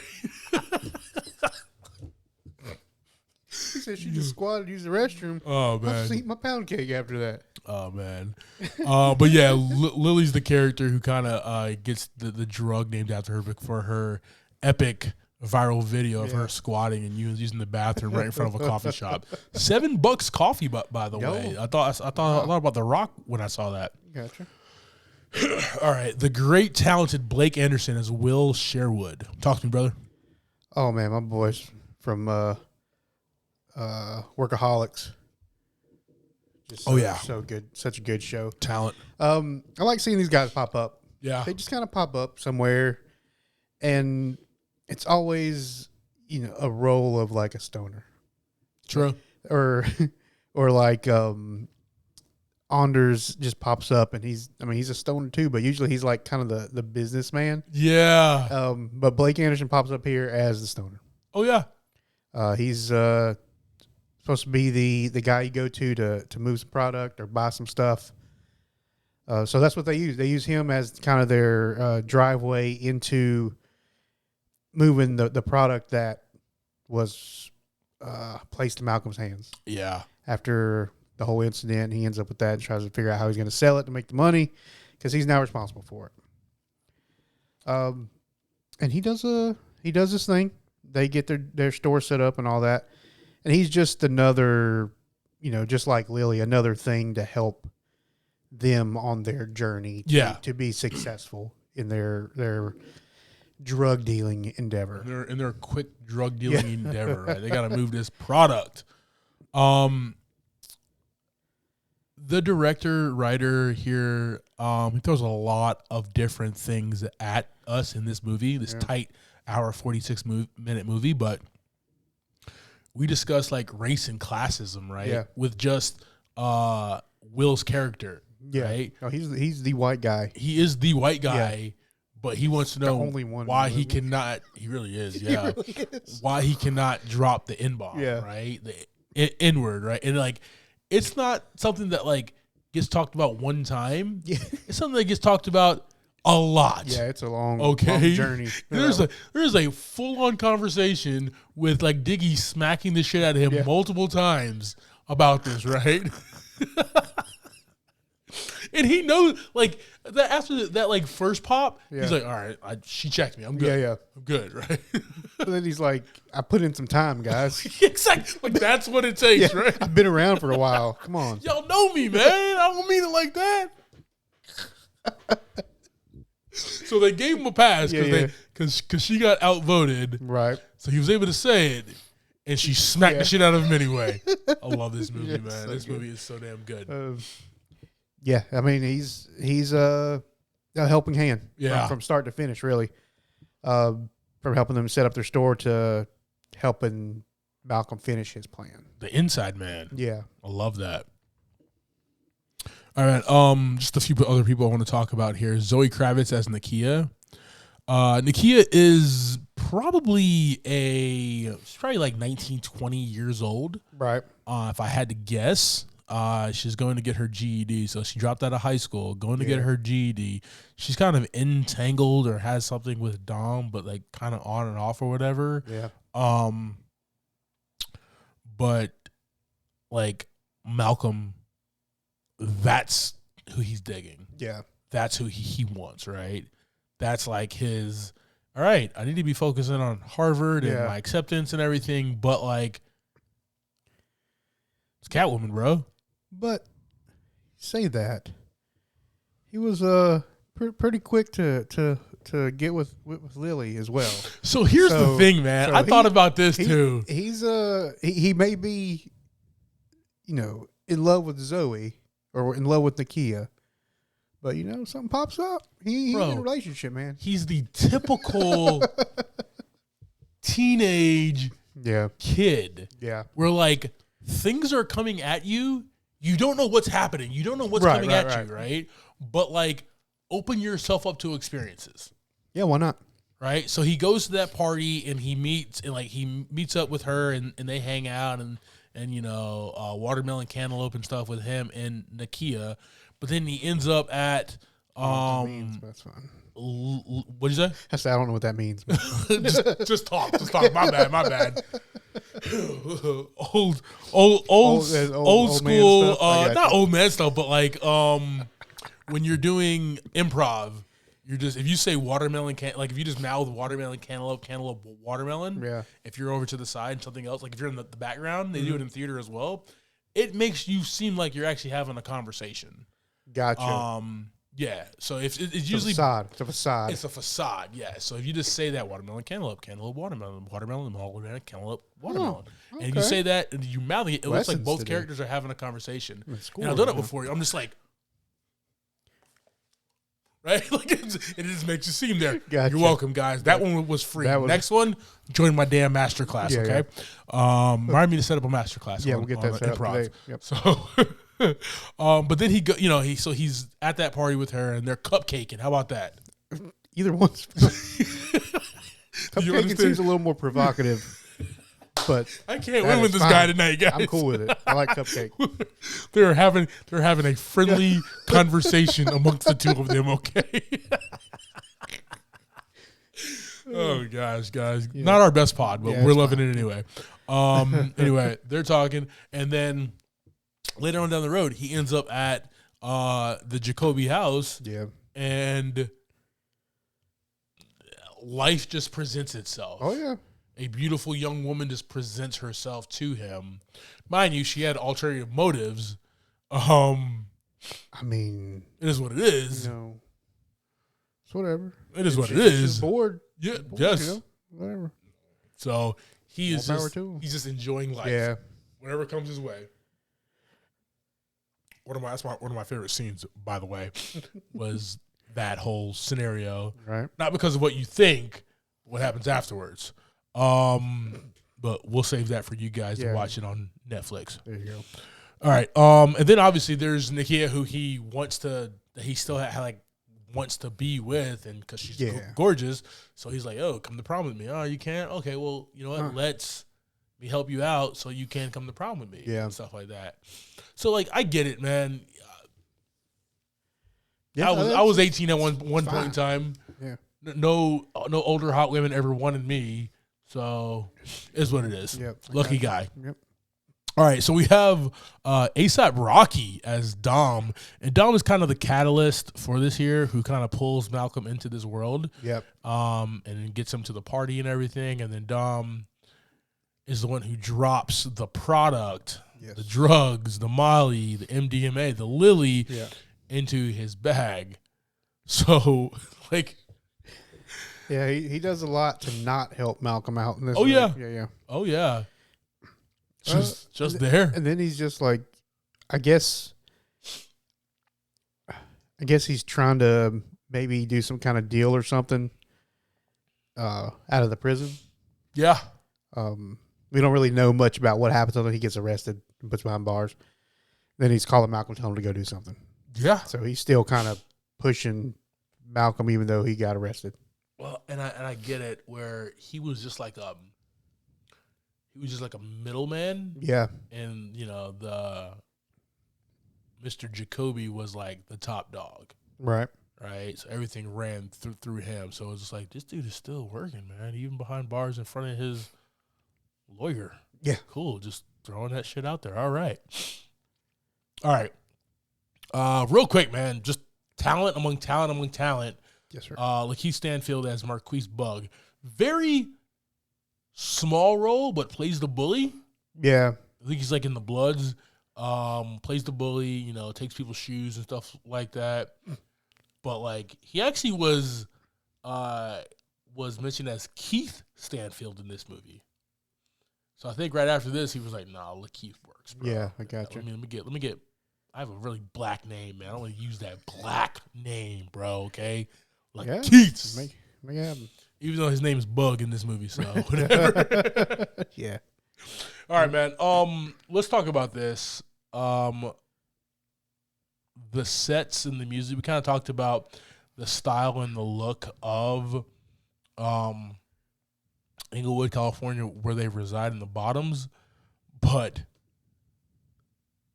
He said she just squatted, used the restroom. Oh man, I'll just eat my pound cake after that. Oh man, but yeah, Lily's the character who kind of gets the drug named after her for her epic viral video of her squatting and using the bathroom right in front of a coffee shop. $7 coffee, by the way. I thought a lot about The Rock when I saw that. Gotcha. All right, the great talented Blake Anderson as Will Sherwood. Talk to me, brother. Oh man, my boys from Workaholics. Just so good, such a good show. Talent. I like seeing these guys pop up. Yeah, they just kind of pop up somewhere, and it's always a role of like a stoner. True. Or like Anders just pops up and he's a stoner too, but usually he's like kind of the businessman. Yeah. But Blake Anderson pops up here as the stoner. Oh yeah. He's supposed to be the guy you go to move some product or buy some stuff. So that's what they use. They use him as kind of their driveway into moving the product that was placed in Malcolm's hands. Yeah. After the whole incident, he ends up with that and tries to figure out how he's going to sell it to make the money because he's now responsible for it. And he does this thing. They get their store set up and all that. And he's just another, just like Lily, another thing to help them on their journey to be successful in their drug dealing endeavor. In their quick drug dealing endeavor, right? They got to move this product. The director, writer here, he throws a lot of different things at us in this movie, this tight hour, 46-minute movie, but we discuss like race and classism, right? Yeah. With just Will's character, right? No, he's the white guy. He is the white guy. Yeah. But he wants to know why he cannot. He really is, yeah. He really is. Why he cannot drop the N-bomb, right? The N-word, right? And like, it's not something that like gets talked about one time. Yeah. It's something that gets talked about a lot. Yeah, it's a long journey. There's a full-on conversation with like Diggy smacking the shit out of him multiple times about this, right? And he knows, like, that after that, like, first pop, he's like, all right, she checked me. I'm good. Yeah. I'm good, right? But then he's like, I put in some time, guys. Exactly. Like, that's what it takes, right? I've been around for a while. Come on. Y'all know me, man. I don't mean it like that. So they gave him a pass because she got outvoted. Right. So he was able to say it, and she smacked the shit out of him anyway. I love this movie, man. This movie is so damn good. Yeah, I mean, he's a helping hand from start to finish, really. From helping them set up their store to helping Malcolm finish his plan. The inside man. Yeah. I love that. All right, just a few other people I want to talk about here. Zoe Kravitz as Nakia. Nakia is probably like 19, 20 years old. Right. If I had to guess, she's going to get her GED. So she dropped out of high school, going to get her GED. She's kind of entangled or has something with Dom, but like kind of on and off or whatever. Yeah. But like Malcolm, that's who he's digging. Yeah. That's who he wants, right? That's like his, all right, I need to be focusing on Harvard and my acceptance and everything, but like, it's Catwoman, bro. But say that. He was pretty quick to get with Lily as well. So here's the thing, man. I thought about this too. He may be, in love with Zoe or in love with Nakia, but something pops up. He's in a relationship, man. He's the typical teenage kid. Yeah. Where like things are coming at you. You don't know what's happening. You don't know what's coming at you, right? But like open yourself up to experiences. Yeah, why not? Right? So he goes to that party and he meets up with her and they hang out and watermelon cantaloupe and stuff with him and Nakia. But then he ends up at that's fine. What'd you say? I don't know what that means. just talk. My bad. old school. Not old man stuff, but like when you're doing improv, if you say watermelon if you just mouth watermelon cantaloupe watermelon. Yeah. If you're over to the side and something else, like if you're in the background, they do it in theater as well. It makes you seem like you're actually having a conversation. Gotcha. Yeah. So it's usually facade. It's a facade. It's a facade. Yeah. So if you just say that watermelon cantaloupe watermelon cantaloupe watermelon, and if you say that and you mouth it, it looks like both characters are having a conversation. And I've done it before. I'm just like, right? Like it just makes you seem there. Gotcha. You're welcome, guys. That one was free. Next one, join my damn master class. Okay. Yeah. Remind me to set up a master class. Yeah, we'll get that set up today. Yep. So. But then he's at that party with her and they're cupcaking. How about that? Either one's cupcaking seems a little more provocative, but I can't win with this guy tonight, guys. I'm cool with it. I like cupcake. They're having a friendly conversation amongst the two of them. Okay. Oh gosh, guys, not our best pod, but we're loving it anyway. Anyway, they're talking, and then later on down the road, he ends up at the Jacoby house. Yeah. And life just presents itself. Oh, yeah. A beautiful young woman just presents herself to him. Mind you, she had ulterior motives. I mean, it is what it is. It's whatever. It is what it is. She's bored. Yeah, yes. Whatever. So he's just enjoying life. Yeah. Whatever comes his way. One of my favorite scenes, by the way, was that whole scenario. Right. Not because of what you think, what happens afterwards. But we'll save that for you guys to watch it on Netflix. There you go. All right. And then obviously there's Nakia, who he still wants to be with, and because she's gorgeous. So he's like, "Oh, come to prom with me." "Oh, you can't? Okay, well, you know what? Let's me help you out so you can come to prom with me." Yeah. And stuff like that. So like, I get it, man. Yeah, I was 18 at one point in time. Yeah. No older hot women ever wanted me. So is what it is. Yep. Lucky guy. Yep. All right, so we have A$AP Rocky as Dom, and Dom is kind of the catalyst for this here, who kind of pulls Malcolm into this world. Yep. And then gets him to the party and everything, and then Dom is the one who drops the product, the drugs, the Molly, the MDMA, the Lily, into his bag. So, like, yeah, he does a lot to not help Malcolm out in this. Oh yeah, yeah. Oh yeah. Just there, and then he's just like, I guess he's trying to maybe do some kind of deal or something out of the prison. Yeah. We don't really know much about what happens until he gets arrested and puts behind bars. Then he's calling Malcolm, telling him to go do something. Yeah. So he's still kind of pushing Malcolm, even though he got arrested. Well, and I get it, where he was just like a middleman. Yeah. And the Mr. Jacoby was like the top dog. Right. Right. So everything ran through him. So it was just like, this dude is still working, man. Even behind bars in front of his lawyer. Yeah. Cool. Just throwing that shit out there. All right. Real quick, man. Just talent among talent. Yes, sir. Lakeith Stanfield as Marquise Bug. Very small role, but plays the bully. Yeah. I think he's like in the Bloods. Plays the bully, takes people's shoes and stuff like that. But like he actually was mentioned as Keith Stanfield in this movie. So I think right after this he was like, nah, Lakeith works, bro. Yeah, I got you. I mean, let me get I have a really black name, man. I don't want to use that black name, bro, okay? Like Keith. Make it happen. Even though his name is Bug in this movie, so whatever. Yeah. All right, man. Let's talk about this. The sets and the music. We kind of talked about the style and the look of Inglewood, California, where they reside in the Bottoms, but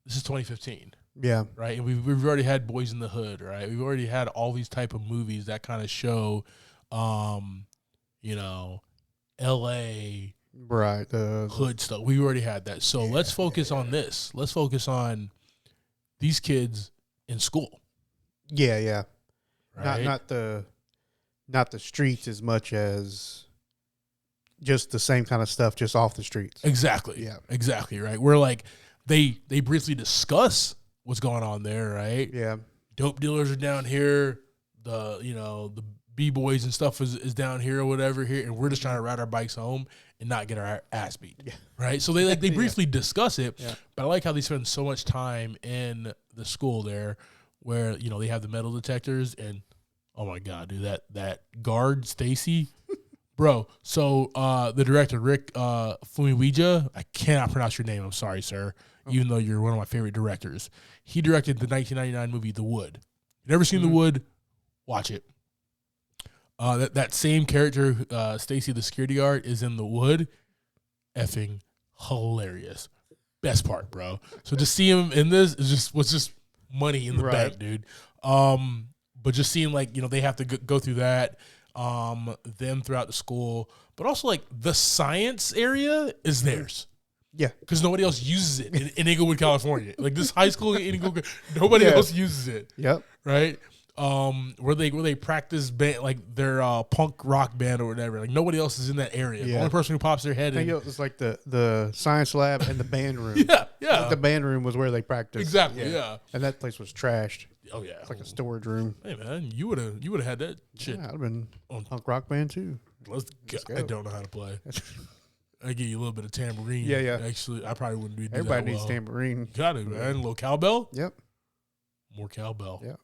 this is 2015. Yeah. Right? And we've already had Boys in the Hood, right? We've already had all these type of movies that kind of show L.A. Right. Hood stuff. We already had that. So let's focus on this. Let's focus on these kids in school. Yeah, yeah. Right? Not the streets as much as just the same kind of stuff just off the streets. Exactly. Yeah. Exactly, right? Where like they briefly discuss what's going on there, right? Yeah. Dope dealers are down here. The B-boys and stuff is down here or whatever here, and we're just trying to ride our bikes home and not get our ass beat. Yeah. Right? So they briefly discuss it, Yeah. but I like how they spend so much time in the school there where, they have the metal detectors and oh my God, dude, that guard, Stacy, bro. So the director, Rick Fumiwija, I cannot pronounce your name, I'm sorry, sir, even though you're one of my favorite directors. He directed the 1999 movie The Wood. You never seen The Wood? Watch it. That same character, Stacy the security guard, is in The Wood. Effing hilarious. Best part, bro. So to see him in this was just money in the bank, dude. But just seeing like, they have to go through that, them throughout the school, but also like the science area is theirs. Yeah. Because nobody else uses it in Inglewood, California. Like this high school in Inglewood, nobody else uses it. Yep. Right? Where they practice band, like their punk rock band or whatever. Like nobody else is in that area. The only person who pops their head I think in. it was like the science lab and the band room. Yeah. Like the band room was where they practiced. Exactly, yeah. And that place was trashed. Oh yeah. It's like a storage room. Hey man, you would have had that shit. Yeah, I'd have been on punk rock band too. Let's go. I don't know how to play. I give you a little bit of tambourine. Yeah, yeah. Actually, I probably wouldn't be. Everybody needs tambourine. Got it, man. A little cowbell. Yep. More cowbell. Yeah.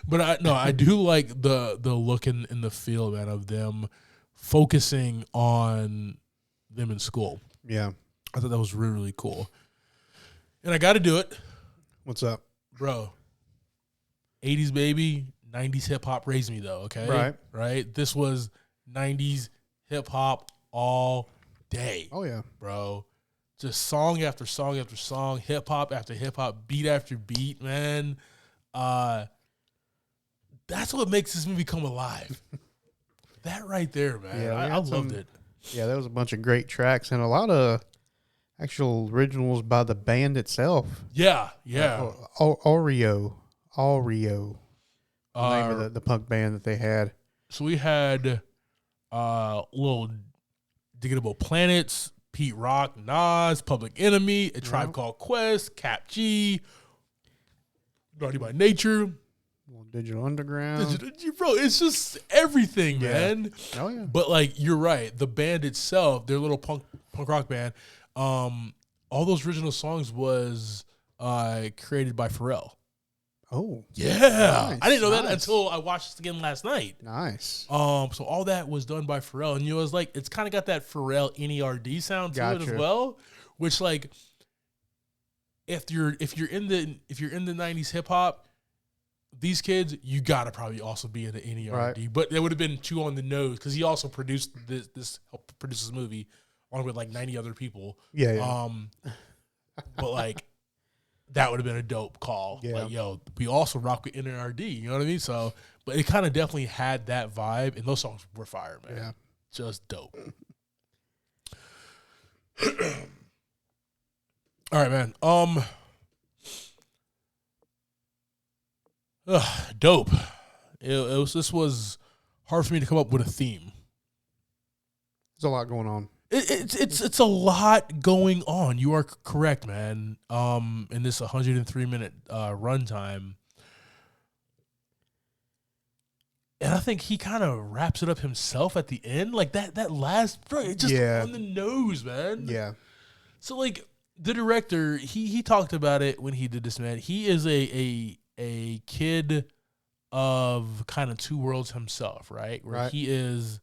But I do like the look and the feel, man, of them focusing on them in school. Yeah. I thought that was really, really cool. And I got to do it. What's up? Bro, 80s baby, 90s hip-hop raised me, though, okay? Right. Right? This was 90s hip-hop all day. Oh, yeah. Bro. Just song after song after song, hip-hop after hip-hop, beat after beat, man. That's what makes this movie come alive. That right there, man. Yeah, I loved it. Yeah, there was a bunch of great tracks and a lot of Actual originals by the band itself. Yeah. Oreo. The name of the punk band that they had. So we had little Digable Planets, Pete Rock, Nas, Public Enemy, A Tribe Called Quest, Cap G, Naughty by Nature, Digital Underground. Bro, it's just everything, man. Oh yeah. But like you're right, the band itself, their little punk rock band, all those original songs was created by Pharrell. Oh yeah, nice, I didn't know that until I watched this again last night. Nice. So all that was done by Pharrell, and it's like it's kind of got that Pharrell NERD sound to it as well, which like if you're in the '90s hip hop, these kids you gotta probably also be in the NERD, right. But it would have been too on the nose because he also produced this helped produce this movie along with like 90 other people. Yeah. But like. That would have been a dope call. Yeah. Like, yo, we also rock with NRD. You know what I mean? So, but it kind of definitely had that vibe, and those songs were fire, man. Yeah. Just dope. All right, man. Dope. This was hard for me to come up with a theme. There's a lot going on. It's a lot going on. You are correct, man. In this 103-minute runtime, and I think he kind of wraps it up himself at the end, like that last, bro. It's just on the nose, man. Yeah. So like the director, he talked about it when he did this, man. He is a kid of kind of two worlds himself, right? Where he is.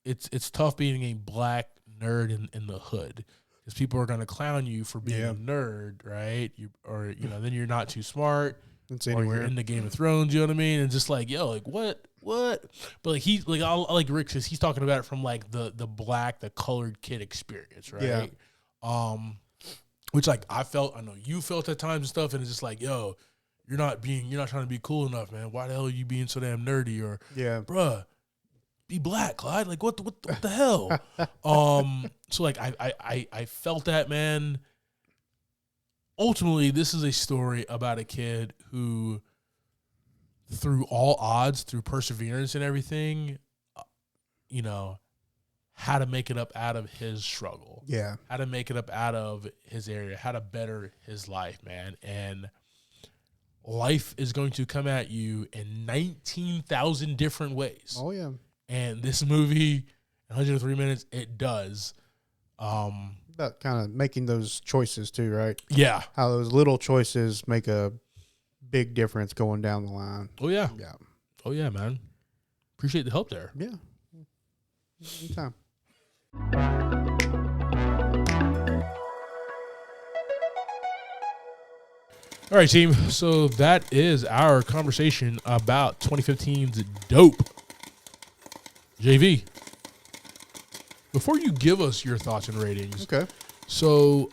It's tough being a black nerd in the hood because people are gonna clown you for being a nerd, right? Then you're not too smart, or you're in the Game of Thrones. You know what I mean? And just like like what? But like I like Rick because he's talking about it from like the colored kid experience, right? Yeah. Which like I know you felt at times and stuff, and it's just like you're not trying to be cool enough, man. Why the hell are you being so damn nerdy? Or bruh. Be black, Clyde. Like what the hell? So like I felt that, man. Ultimately, this is a story about a kid who, through all odds, through perseverance and everything, how to make it up out of his struggle. Yeah. How to make it up out of his area, how to better his life, man. And life is going to come at you in 19,000 different ways. Oh yeah. And this movie, 103 minutes, it does. About kind of making those choices too, right? Yeah. How those little choices make a big difference going down the line. Oh, yeah. Yeah. Oh, yeah, man. Appreciate the help there. Yeah. Anytime. All right, team. So that is our conversation about 2015's Dope. JV, before you give us your thoughts and ratings, okay. So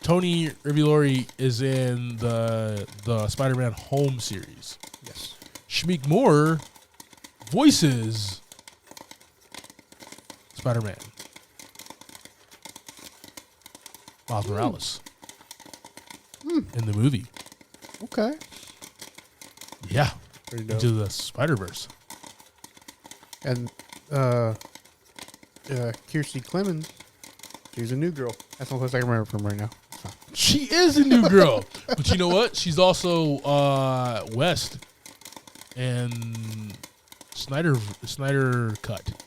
Tony Rivolori is in the Spider-Man Home series. Yes. Shameik Moore voices Spider-Man. Miles Morales in the movie. Okay. Yeah. Pretty dope. Into the Spider-Verse. And Kirstie Clemens, she's a new girl. That's the only place I can remember from right now. She is a new girl. But you know what? She's also West and Snyder Cut.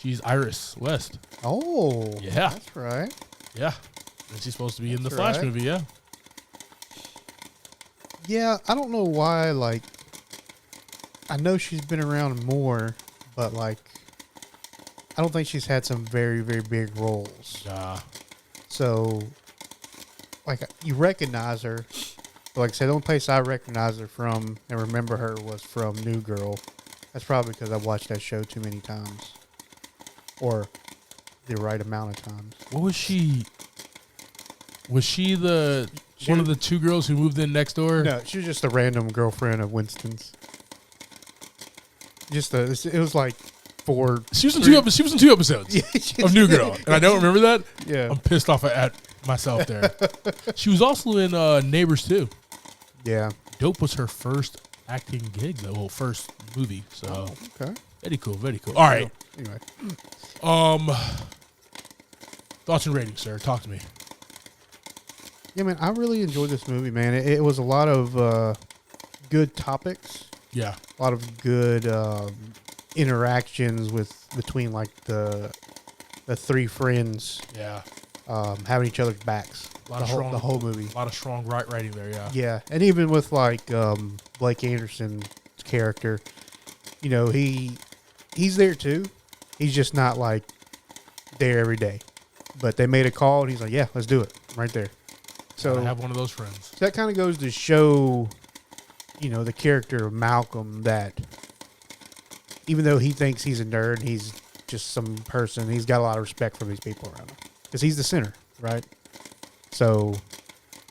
She's Iris West. Oh. Yeah. That's right. Yeah. And she's supposed to be in the Flash movie, yeah. Yeah, I don't know why, like, I know she's been around more, but, like, I don't think she's had some very, very big roles. So, like, you recognize her. But like I said, the only place I recognize her from and remember her was from New Girl. That's probably because I watched that show too many times. Or the right amount of times. What was she? Was she one of the two girls who moved in next door? No, she was just a random girlfriend of Winston's. It was like 4. She was in 2 episodes of New Girl, and I don't remember that. Yeah, I'm pissed off at myself there. She was also in Neighbors too. Yeah, Dope was her first acting gig, though. Well, first movie. So okay, very cool, very cool. All right. Anyway, thoughts and ratings, sir. Talk to me. Yeah, man, I really enjoyed this movie, man. It was a lot of good topics. Yeah, a lot of good interactions between like the 3 friends. Yeah, having each other's backs. The whole movie. A lot of strong writing there. Yeah. Yeah, and even with like Blake Anderson's character, you know, he's there too. He's just not like there every day. But they made a call, and he's like, "Yeah, let's do it right there." So I have one of those friends. So that kind of goes to show, you know, the character of Malcolm, that even though he thinks he's a nerd, he's just some person. He's got a lot of respect for these people around him because he's the center, right? So,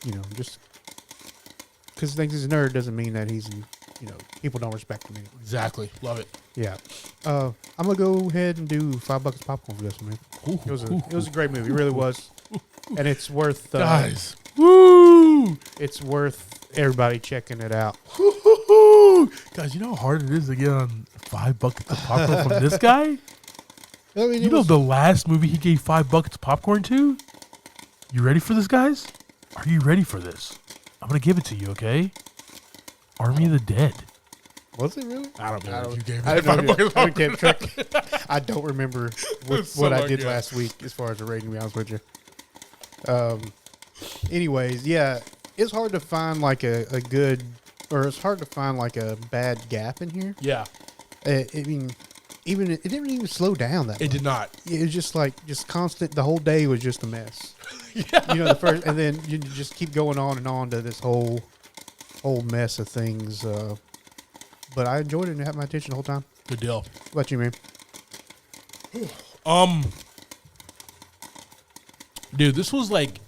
you know, just because he thinks he's a nerd doesn't mean that he's, you know, people don't respect him anymore. Exactly. Love it. Yeah. I'm gonna go ahead and do $5 of popcorn for this one, man. It was a great movie. It really was, and it's worth guys. Woo! It's worth everybody checking it out. Guys, you know how hard it is to get on $5 of popcorn from this guy? I mean, you know the last movie he gave $5 of popcorn to? You ready for this, guys? Are you ready for this? I'm going to give it to you, okay? Army of the Dead. Was it really? I don't know. You gave I me $5 track. I don't remember what I did last week as far as the rating, to be honest with you. Anyways, yeah, it's hard to find like a good, or it's hard to find like a bad gap in here. Yeah. I mean, it didn't even slow down that much. It did not. It was just constant. The whole day was just a mess. Yeah. You know, the first, and then you just keep going on and on to this whole mess of things. But I enjoyed it and it had my attention the whole time. Good deal. What about you, man? Dude, this was like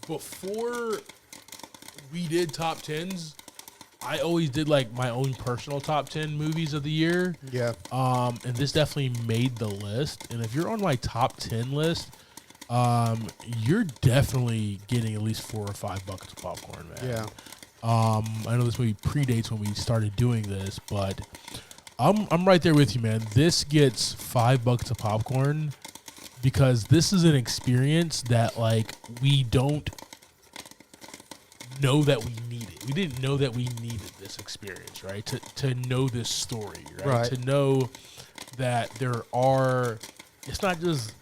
before we did top 10s. I always did like my own personal top 10 movies of the year. Yeah. And this definitely made the list. And if you're on my top 10 list, you're definitely getting at least 4 or 5 buckets of popcorn, man. Yeah. I know this movie predates when we started doing this, but I'm right there with you, man. This gets 5 buckets of popcorn because this is an experience that like we don't know that we needed. We didn't know that we needed this experience, right? To know this story, right? To know that it's not just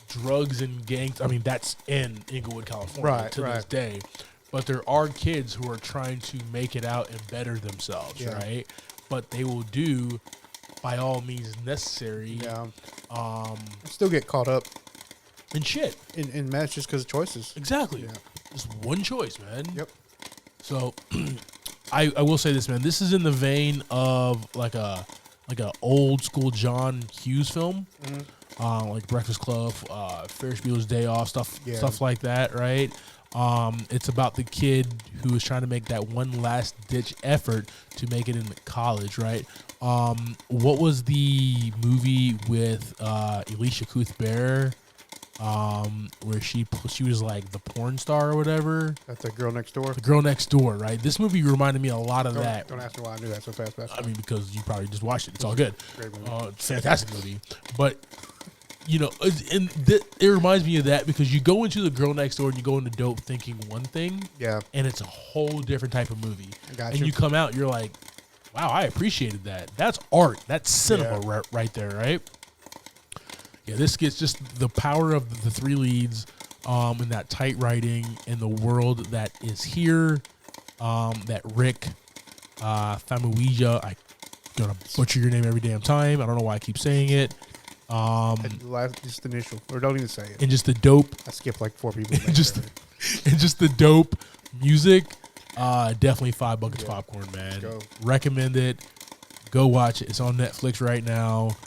drugs and gangs. I mean, that's in Inglewood, California to this day. But there are kids who are trying to make it out and better themselves, right? But they will do, by all means necessary. Yeah. Still get caught up in shit. In mess just because of choices. Exactly. Yeah. Just one choice, man. Yep. So, I will say this, man. This is in the vein of like a old school John Hughes film, like Breakfast Club, Ferris Bueller's Day Off, stuff like that, right? It's about the kid who is trying to make that one last ditch effort to make it into college, right? What was the movie with Alicia Cuthbert, where she was like the porn star or whatever? That's The Girl Next Door. The Girl Next Door, right? This movie reminded me a lot of that. Don't ask me why I knew that so fast. I mean, because you probably just watched it. It's all good. Great movie. Fantastic movie, but. You know, it reminds me of that because you go into The Girl Next Door and you go into Dope thinking one thing, and it's a whole different type of movie. And you come out, you're like, wow, I appreciated that. That's art. That's cinema right there, right? Yeah, this gets just the power of the 3 leads and that tight writing and the world that is here. That Rick Famuyiwa, I'm going to butcher your name every damn time. I don't know why I keep saying it. Just initial, or don't even say it. And just the dope. I skipped like 4 people. and just the dope music. Definitely 5 buckets of popcorn, man. Recommend it. Go watch it. It's on Netflix right now.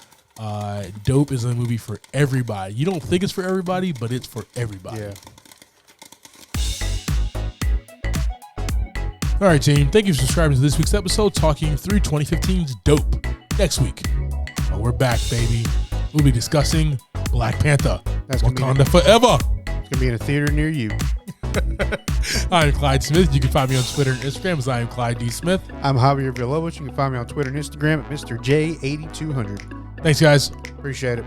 Dope is a movie for everybody. You don't think it's for everybody, but it's for everybody. Yeah. All right, team. Thank you for subscribing to this week's episode, talking through 2015's Dope. Next week, we're back, baby. We'll be discussing Black Panther. That's Wakanda Forever. It's going to be in a theater near you. I'm Clyde Smith. You can find me on Twitter and Instagram as I am Clyde D. Smith. I'm Javier Villalobos. You can find me on Twitter and Instagram at Mr. J8200. Thanks, guys. Appreciate it.